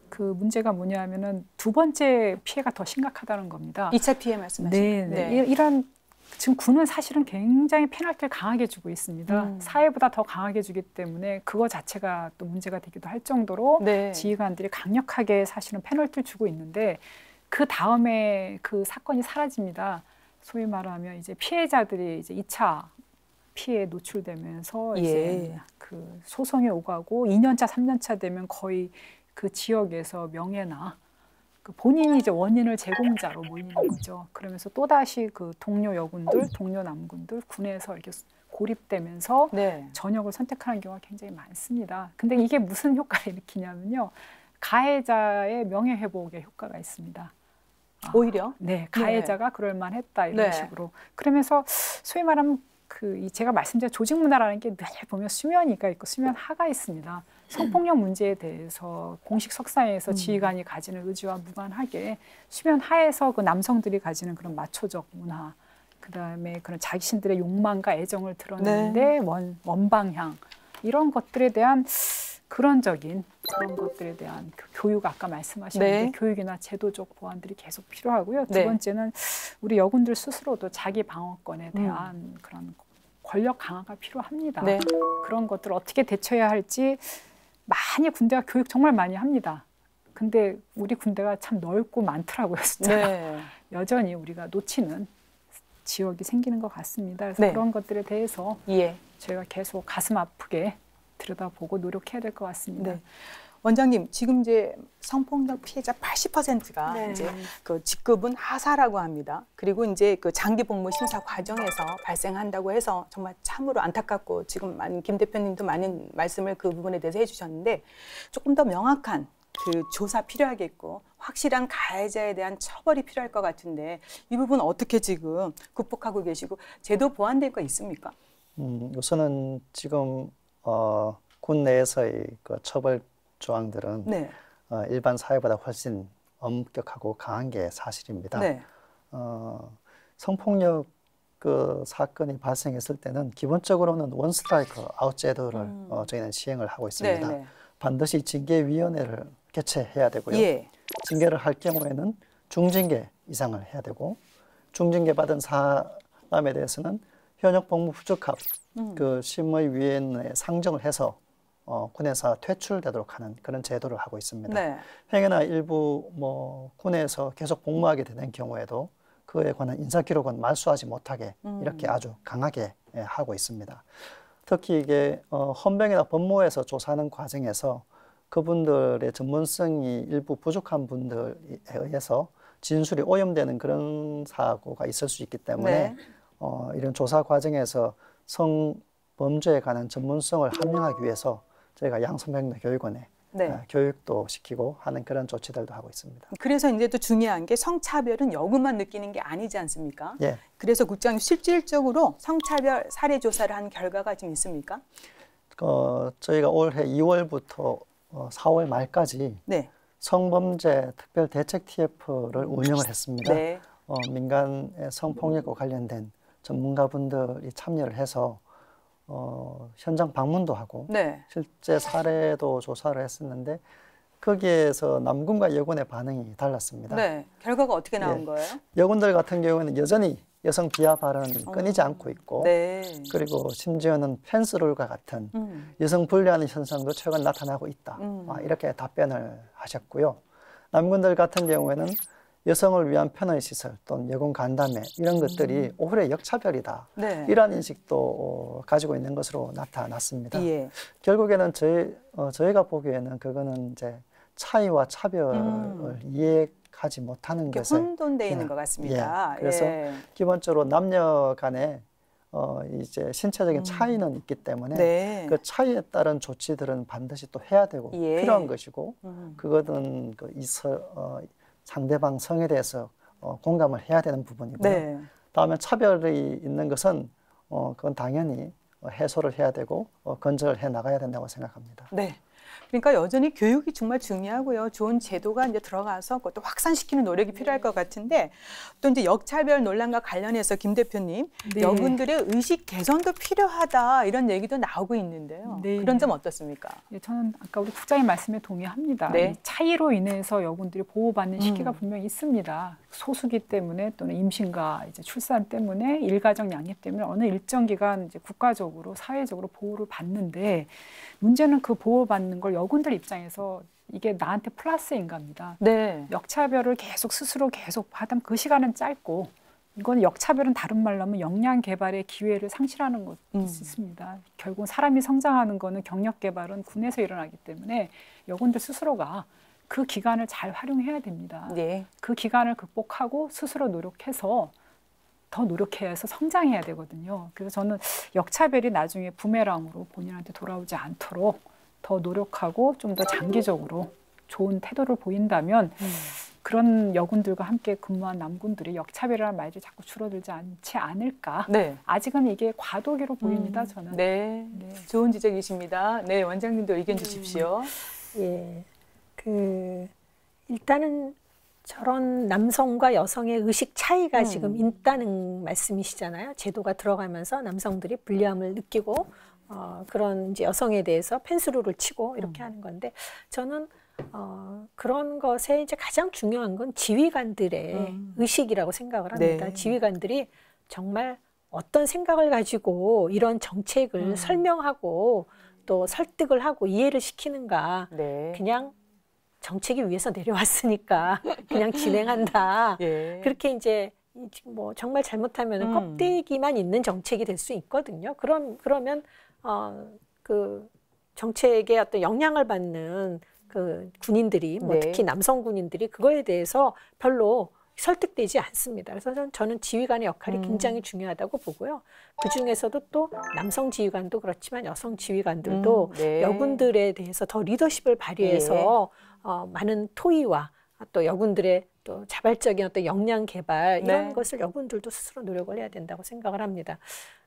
그 문제가 뭐냐면은 두 번째 피해가 더 심각하다는 겁니다. 2차 피해 말씀하시는 네. 이런 지금 군은 사실은 굉장히 페널티를 강하게 주고 있습니다. 사회보다 더 강하게 주기 때문에 그거 자체가 또 문제가 되기도 할 정도로 지휘관들이 강력하게 사실은 페널티를 주고 있는데 그 다음에 그 사건이 사라집니다. 소위 말하면 이제 피해자들이 이제 2차 피해에 노출되면서 이제 그 소송이 오가고 2년차, 3년차 되면 거의 그 지역에서 명예나 그 본인이 이제 원인을 제공자로 몰리는 거죠. 그러면서 또다시 그 동료 여군들, 동료 남군들 군에서 이렇게 고립되면서 전역을 선택하는 경우가 굉장히 많습니다. 근데 이게 무슨 효과를 일으키냐면요. 가해자의 명예회복에 효과가 있습니다. 오히려? 가해자가 그럴 만했다 이런 식으로. 그러면서 소위 말하면 그 제가 말씀드린 조직 문화라는 게 늘 보면 수면위가 있고 수면하가 있습니다. 성폭력 문제에 대해서 공식 석상에서 지휘관이 가지는 의지와 무관하게 수면하에서 그 남성들이 가지는 그런 마초적 문화, 그다음에 그런 자신들의 욕망과 애정을 드러내는데 원방향 이런 것들에 대한 그런 것들에 대한 교육 아까 말씀하신 교육이나 제도적 보완들이 계속 필요하고요. 두 번째는 우리 여군들 스스로도 자기 방어권에 대한 그런 권력 강화가 필요합니다. 그런 것들을 어떻게 대처해야 할지 많이 군대가 교육 정말 많이 합니다. 근데 우리 군대가 참 넓고 많더라고요, 숫자가. 여전히 우리가 놓치는 지역이 생기는 것 같습니다. 그래서 그런 것들에 대해서 저희가 계속 가슴 아프게 들여다보고 노력해야 될 것 같습니다. 원장님, 지금 이제 성폭력 피해자 80%가 이제 그 직급은 하사라고 합니다. 그리고 이제 그 장기 복무 심사 과정에서 발생한다고 해서 정말 참으로 안타깝고 지금 김 대표님도 많은 말씀을 그 부분에 대해서 해주셨는데 조금 더 명확한 그 조사 필요하겠고 확실한 가해자에 대한 처벌이 필요할 것 같은데 이 부분 어떻게 지금 극복하고 계시고 제도 보완될 거 있습니까? 우선은 지금 군 내에서의 그 처벌 조항들은 일반 사회보다 훨씬 엄격하고 강한 게 사실입니다. 성폭력 그 사건이 발생했을 때는 기본적으로는 원 스트라이크 아웃 제도를 저희는 시행을 하고 있습니다. 반드시 징계위원회를 개최해야 되고요. 예. 징계를 할 경우에는 중징계 이상을 해야 되고 중징계 받은 사람에 대해서는 현역 복무 부적합 그 심의위원회에 상정을 해서 군에서 퇴출되도록 하는 그런 제도를 하고 있습니다. 네. 행여나 일부 군에서 계속 복무하게 되는 경우에도 그에 관한 인사기록은 말소하지 못하게 이렇게 아주 강하게 하고 있습니다. 특히 이게 헌병이나 법무에서 조사하는 과정에서 그분들의 전문성이 일부 부족한 분들에 의해서 진술이 오염되는 그런 사고가 있을 수 있기 때문에 네. 이런 조사 과정에서 성범죄에 관한 전문성을 함양하기 위해서 저희가 양성평등교육원에 네. 교육도 시키고 하는 그런 조치들도 하고 있습니다. 그래서 이제 또 중요한 게 성차별은 여군만 느끼는 게 아니지 않습니까? 예. 그래서 국장님 실질적으로 성차별 사례 조사를 한 결과가 좀 있습니까? 저희가 올해 2월부터 4월 말까지 네. 성범죄 특별 대책 TF를 운영을 했습니다. 네. 민간의 성폭력과 관련된 전문가분들이 참여를 해서 현장 방문도 하고 네. 실제 사례도 조사를 했었는데 거기에서 남군과 여군의 반응이 달랐습니다. 네. 결과가 어떻게 나온 예. 거예요? 여군들 같은 경우에는 여전히 여성 비하 발언이 끊이지 않고 있고 네. 그리고 심지어는 펜스롤과 같은 여성 불리하는 현상도 최근 나타나고 있다. 이렇게 답변을 하셨고요. 남군들 같은 경우에는 여성을 위한 편의 시설 또는 여군 간담회 이런 것들이 오히려 역차별이다. 네. 이러한 인식도 가지고 있는 것으로 나타났습니다. 예. 결국에는 저희가 보기에는 그거는 이제 차이와 차별을 이해하지 못하는 것에 혼돈되어 있는 것 같습니다. 예. 그래서 예. 기본적으로 남녀 간에 이제 신체적인 차이는 있기 때문에 네. 그 차이에 따른 조치들은 반드시 또 해야 되고 예. 필요한 것이고 그거는 상대방 성에 대해서 공감을 해야 되는 부분이고요. 네. 다음에 차별이 있는 것은 그건 당연히 해소를 해야 되고 건절을 해 나가야 된다고 생각합니다. 네. 그러니까 여전히 교육이 정말 중요하고요. 좋은 제도가 이제 들어가서 그것도 확산시키는 노력이 필요할 것 같은데 또 이제 역차별 논란과 관련해서 김 대표님 네. 여군들의 의식 개선도 필요하다 이런 얘기도 나오고 있는데요. 네. 그런 점 어떻습니까? 예, 저는 아까 우리 국장님 말씀에 동의합니다. 네. 이 차이로 인해서 여군들이 보호받는 시기가 분명히 있습니다. 소수기 때문에 또는 임신과 이제 출산 때문에 일가정 양립 때문에 어느 일정 기간 이제 국가적으로 사회적으로 보호를 받는데 문제는 그 보호받는 걸 여군들 입장에서 이게 나한테 플러스인가입니다. 네. 역차별을 스스로 계속 받으면 그 시간은 짧고 이건 역차별은 다른 말로 하면 역량 개발의 기회를 상실하는 것이 있습니다. 결국 사람이 성장하는 거는 경력 개발은 군에서 일어나기 때문에 여군들 스스로가 그 기간을 잘 활용해야 됩니다. 네. 그 기간을 극복하고 스스로 노력해서 더 노력해야 해서 성장해야 되거든요. 그래서 저는 역차별이 나중에 부메랑으로 본인한테 돌아오지 않도록 더 노력하고 좀 더 장기적으로 좋은 태도를 보인다면 그런 여군들과 함께 근무한 남군들이 역차별이라는 말이 자꾸 줄어들지 않지 않을까. 네. 아직은 이게 과도기로 보입니다. 저는. 네. 네. 좋은 지적이십니다. 네, 원장님도 의견 주십시오. 예. 일단은 저런 남성과 여성의 의식 차이가 지금 있다는 말씀이시잖아요. 제도가 들어가면서 남성들이 불리함을 느끼고 그런 이제 여성에 대해서 펜스룰을 치고 이렇게 하는 건데 저는 그런 것에 이제 가장 중요한 건 지휘관들의 의식이라고 생각을 합니다. 네. 지휘관들이 정말 어떤 생각을 가지고 이런 정책을 설명하고 또 설득을 하고 이해를 시키는가. 네. 그냥 정책이 위에서 내려왔으니까 그냥 진행한다. 예. 그렇게 이제 뭐 정말 잘못하면 껍데기만 있는 정책이 될 수 있거든요. 그러면 그 정책의 어떤 영향을 받는 그 군인들이 뭐 네. 특히 남성 군인들이 그거에 대해서 별로 설득되지 않습니다. 그래서 저는 지휘관의 역할이 굉장히 중요하다고 보고요. 그 중에서도 또 남성 지휘관도 그렇지만 여성 지휘관들도 네. 여군들에 대해서 더 리더십을 발휘해서 많은 토의와 또 여군들의 또 자발적인 어떤 역량 개발 이런 네. 것을 여군들도 스스로 노력을 해야 된다고 생각을 합니다.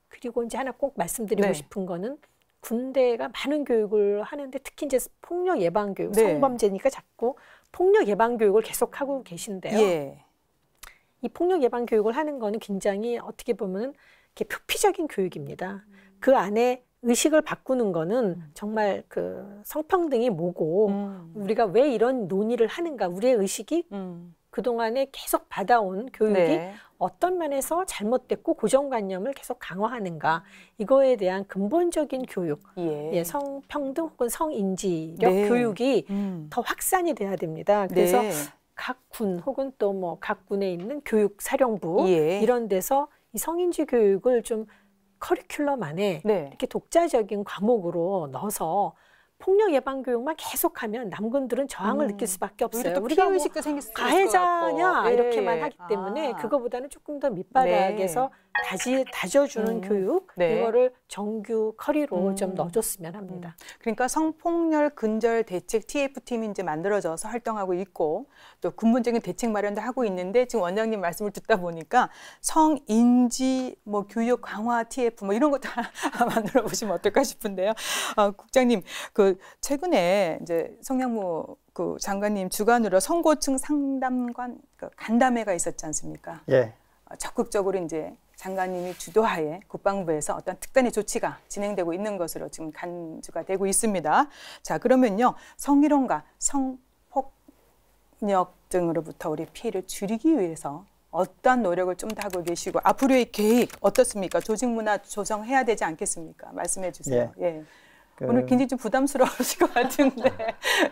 그리고 이제 하나 꼭 말씀드리고 네. 싶은 거는 군대가 많은 교육을 하는데 특히 이제 폭력 예방 교육, 네. 성범죄니까 자꾸 폭력 예방 교육을 계속하고 계신데요. 예. 이 폭력 예방 교육을 하는 거는 굉장히 어떻게 보면 이렇게 표피적인 교육입니다. 그 안에 의식을 바꾸는 거는 정말 그 성평등이 뭐고 우리가 왜 이런 논의를 하는가, 우리의 의식이 그동안에 계속 받아온 교육이 네. 어떤 면에서 잘못됐고 고정관념을 계속 강화하는가, 이거에 대한 근본적인 교육, 예. 성평등 혹은 성인지력 네. 교육이 더 확산이 돼야 됩니다. 그래서 네. 각 군 혹은 또 뭐 각 군에 있는 교육사령부 예. 이런 데서 이 성인지 교육을 좀 커리큘럼 안에 네. 이렇게 독자적인 과목으로 넣어서 폭력 예방 교육만 계속하면 남군들은 저항을 느낄 수밖에 없어요. 또 우리가 뭐 피해의식도 생길 수 있을 것 가해자냐 같고. 이렇게만 예. 하기 때문에 아. 그거보다는 조금 더 밑바닥에서 다져주는 교육, 네. 이거를 정규 커리로 좀 넣어줬으면 합니다. 그러니까 성폭력 근절 대책 TF팀이 이제 만들어져서 활동하고 있고 또 근본적인 대책 마련도 하고 있는데 지금 원장님 말씀을 듣다 보니까 성인지 뭐 교육 강화 TF 뭐 이런 것도 만들어 보시면 어떨까 싶은데요. 국장님 그 최근에 이제 성양무 그 장관님 주관으로 성고층 상담관 그 간담회가 있었지 않습니까? 예. 적극적으로 이제 장관님이 주도하에 국방부에서 어떤 특단의 조치가 진행되고 있는 것으로 지금 간주가 되고 있습니다. 자, 그러면요. 성희롱과 성폭력 등으로부터 우리 피해를 줄이기 위해서 어떤 노력을 좀 더 하고 계시고 앞으로의 계획 어떻습니까? 조직 문화 조정해야 되지 않겠습니까? 말씀해 주세요. 예. 오늘 굉장히 좀 부담스러우실 것 같은데.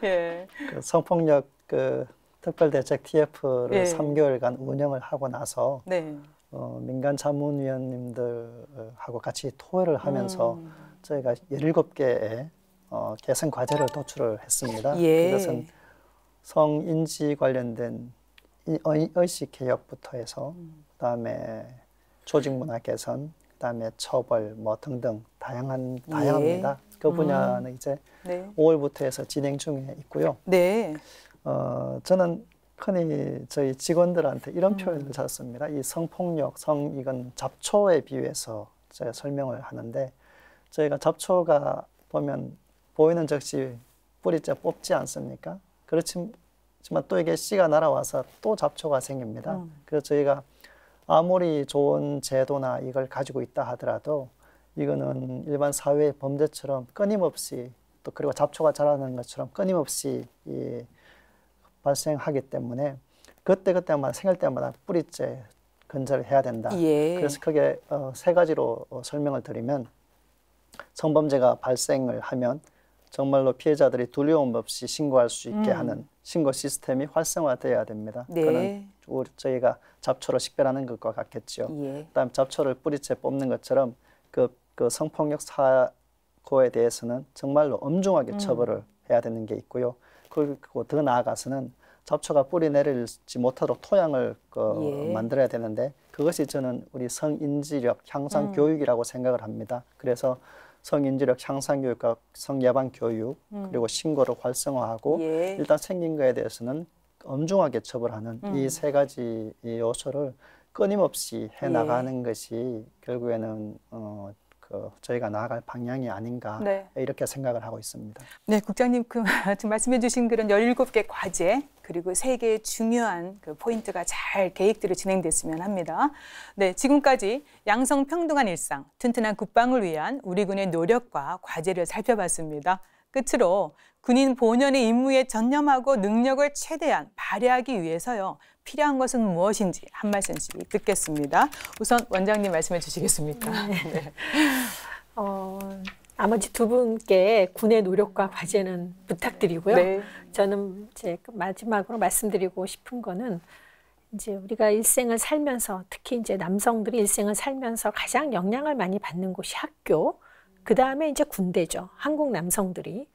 예. 그 성폭력 그 특별대책 TF를 예. 3개월간 운영을 하고 나서 네. 민간 자문위원님들하고 같이 토의를 하면서 저희가 17개의 개선 과제를 도출을 했습니다. 예. 그것은 성인지 관련된 의식 개혁부터 해서 그다음에 조직 문화 개선, 그다음에 처벌 뭐 등등 다양합니다. 그 분야는 이제 네. 5월부터 해서 진행 중에 있고요. 네. 저는 흔히 저희 직원들한테 이런 표현을 썼습니다. 이 성폭력, 이건 잡초에 비유해서 제가 설명을 하는데 저희가 잡초가 보면 보이는 즉시 뿌리째 뽑지 않습니까? 그렇지만 또 이게 씨가 날아와서 또 잡초가 생깁니다. 그래서 저희가 아무리 좋은 제도나 이걸 가지고 있다 하더라도 이거는 일반 사회의 범죄처럼 끊임없이 또 그리고 잡초가 자라는 것처럼 끊임없이 발생하기 때문에 그때마다 생길 때마다 뿌리째 근절을 해야 된다. 예. 그래서 크게 3가지로 설명을 드리면 성범죄가 발생을 하면 정말로 피해자들이 두려움 없이 신고할 수 있게 하는 신고 시스템이 활성화돼야 됩니다. 네. 그거는 저희가 잡초를 식별하는 것과 같겠죠. 예. 그다음 잡초를 뿌리째 뽑는 것처럼 그 성폭력 사고에 대해서는 정말로 엄중하게 처벌을 해야 되는 게 있고요. 그리고 더 나아가서는 잡초가 뿌리 내리지 못하도록 토양을 예. 만들어야 되는데 그것이 저는 우리 성인지력 향상 교육이라고 생각을 합니다. 그래서 성인지력 향상 교육과 성예방 교육 그리고 신고를 활성화하고 예. 일단 생긴 거에 대해서는 엄중하게 처벌하는 이 3가지 요소를 끊임없이 해나가는 것이 결국에는 저희가 나아갈 방향이 아닌가 네. 이렇게 생각을 하고 있습니다. 네, 국장님 지금 말씀해 주신 그런 17개 과제 그리고 3개의 중요한 그 포인트가 잘 계획대로 진행됐으면 합니다. 네, 지금까지 양성평등한 일상, 튼튼한 국방을 위한 우리 군의 노력과 과제를 살펴봤습니다. 끝으로 군인 본연의 임무에 전념하고 능력을 최대한 발휘하기 위해서요. 필요한 것은 무엇인지 한 말씀씩 듣겠습니다. 우선 원장님 말씀해 주시겠습니까? 네. 나머지 2분께 군의 노력과 과제는 부탁드리고요. 네. 저는 이제 마지막으로 말씀드리고 싶은 거는 이제 우리가 일생을 살면서 특히 이제 남성들이 일생을 살면서 가장 영향을 많이 받는 곳이 학교, 그 다음에 이제 군대죠. 한국 남성들이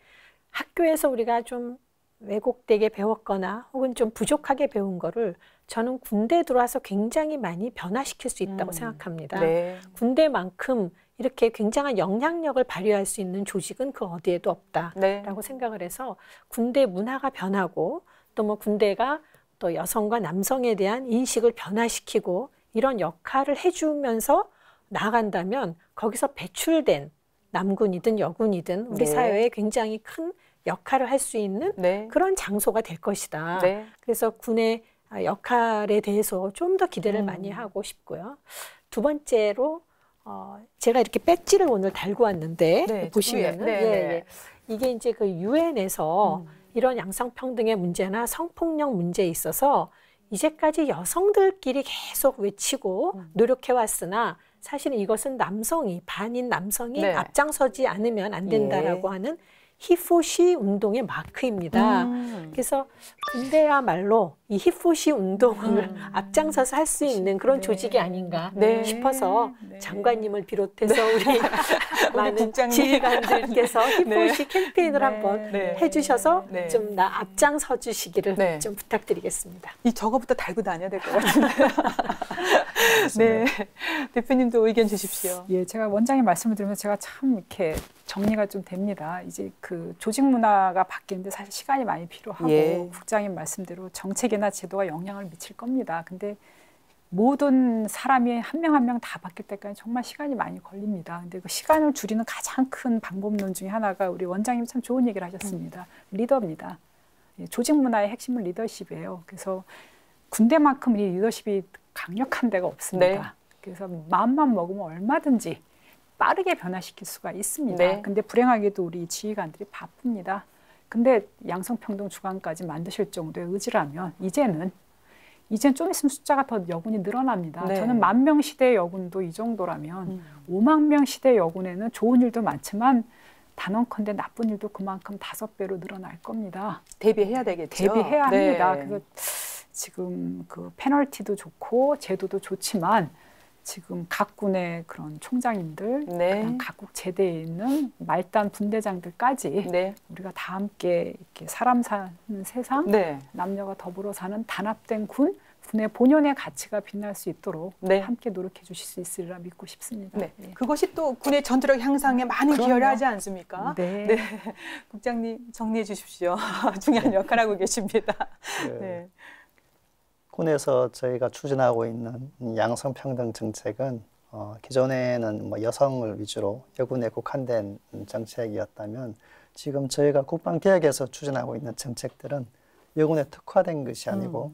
학교에서 우리가 좀 왜곡되게 배웠거나 혹은 좀 부족하게 배운 거를 저는 군대에 들어와서 굉장히 많이 변화시킬 수 있다고 생각합니다. 네. 군대만큼 이렇게 굉장한 영향력을 발휘할 수 있는 조직은 그 어디에도 없다라고 네. 생각을 해서 군대 문화가 변하고 또 뭐 군대가 또 여성과 남성에 대한 인식을 변화시키고 이런 역할을 해주면서 나아간다면 거기서 배출된 남군이든 여군이든 우리 네. 사회에 굉장히 큰 역할을 할 수 있는 네. 그런 장소가 될 것이다. 네. 그래서 군의 역할에 대해서 좀 더 기대를 많이 하고 싶고요. 2번째로 제가 이렇게 배지를 오늘 달고 왔는데 네, 보시면은 네, 네. 이게 이제 그 유엔에서 이런 양성평등의 문제나 성폭력 문제에 있어서 이제까지 여성들끼리 계속 외치고 노력해왔으나 사실은 이것은 남성이 반인 남성이 네. 앞장서지 않으면 안 된다라고 하는 히포시 운동의 마크입니다. 그래서 군대야말로 이 히포시 운동을 앞장서서 할 수 있는 그런 조직이 아닌가 싶어서 장관님을 비롯해서 우리 많은 국장님. 지휘관들께서 히포시 캠페인을 한번 해주셔서 네. 좀 앞장서 주시기를 좀 부탁드리겠습니다. 이 저거부터 달고 다녀야 될 것 같은데요. 네, 대표님도 의견 주십시오. 예, 제가 원장님 말씀을 들으면서 제가 참 이렇게 정리가 좀 됩니다. 이제 그 조직 문화가 바뀌는데 사실 시간이 많이 필요하고 국장님 말씀대로 정책이나 제도가 영향을 미칠 겁니다. 근데 모든 사람이 한 명 한 명 다 바뀔 때까지 정말 시간이 많이 걸립니다. 근데 그 시간을 줄이는 가장 큰 방법론 중에 하나가 우리 원장님이 참 좋은 얘기를 하셨습니다. 리더입니다. 예, 조직 문화의 핵심은 리더십이에요. 그래서 군대만큼 이 리더십이 강력한 데가 없습니다. 그래서 마음만 먹으면 얼마든지 빠르게 변화시킬 수가 있습니다. 근데 불행하게도 우리 지휘관들이 바쁩니다. 근데 양성평등 주간까지 만드실 정도의 의지라면 이제는 좀 있으면 숫자가 더 여군이 늘어납니다. 저는 10,000명 시대의 여군도 이 정도라면 50,000명 시대의 여군에는 좋은 일도 많지만 단언컨대 나쁜 일도 그만큼 5배로 늘어날 겁니다. 대비해야 되겠죠. 대비해야 합니다. 그래서 지금 그 페널티도 좋고 제도도 좋지만 지금 각 군의 그런 총장님들, 그다음 각국 제대에 있는 말단 분대장들까지 우리가 다 함께 이렇게 사람 사는 세상, 남녀가 더불어 사는 단합된 군의 본연의 가치가 빛날 수 있도록 함께 노력해 주실 수 있으리라 믿고 싶습니다. 그것이 또 군의 전투력 향상에 많은 기여를 하지 않습니까? 국장님 정리해 주십시오. 중요한 역할을 하고 계십니다. 군에서 저희가 추진하고 있는 양성평등 정책은 기존에는 뭐 여성을 위주로 여군에 국한된 정책이었다면 지금 저희가 국방개혁에서 추진하고 있는 정책들은 여군에 특화된 것이 아니고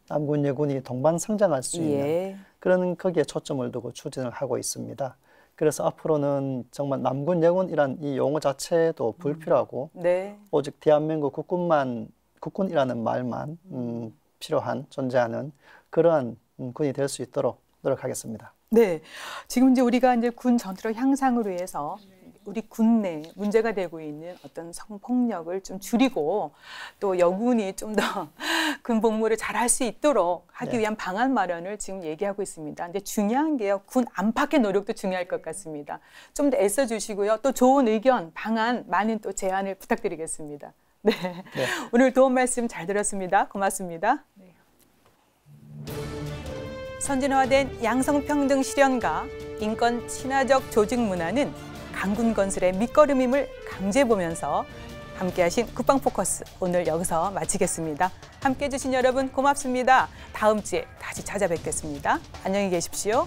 남군 여군이 동반 성장할 수 있는 그런 거기에 초점을 두고 추진을 하고 있습니다. 그래서 앞으로는 정말 남군 여군이란 이 용어 자체도 불필요하고 오직 대한민국 국군이라는 말만 필요한 존재하는 그러한 군이 될 수 있도록 노력하겠습니다. 네, 지금 이제 우리가 이제 군 전투력 향상을 위해서 우리 군 내 문제가 되고 있는 어떤 성폭력을 좀 줄이고 또 여군이 좀 더 군 복무를 잘할 수 있도록 하기 위한 방안 마련을 지금 얘기하고 있습니다. 근데 중요한 게요, 군 안팎의 노력도 중요할 것 같습니다. 좀 더 애써 주시고요, 또 좋은 의견, 방안, 많은 또 제안을 부탁드리겠습니다. 오늘 도움 말씀 잘 들었습니다. 고맙습니다. 선진화된 양성평등 실현과 인권 친화적 조직 문화는 강군 건설의 밑거름임을 강조해보면서 함께하신 국방포커스 오늘 여기서 마치겠습니다. 함께해 주신 여러분 고맙습니다. 다음 주에 다시 찾아뵙겠습니다. 안녕히 계십시오.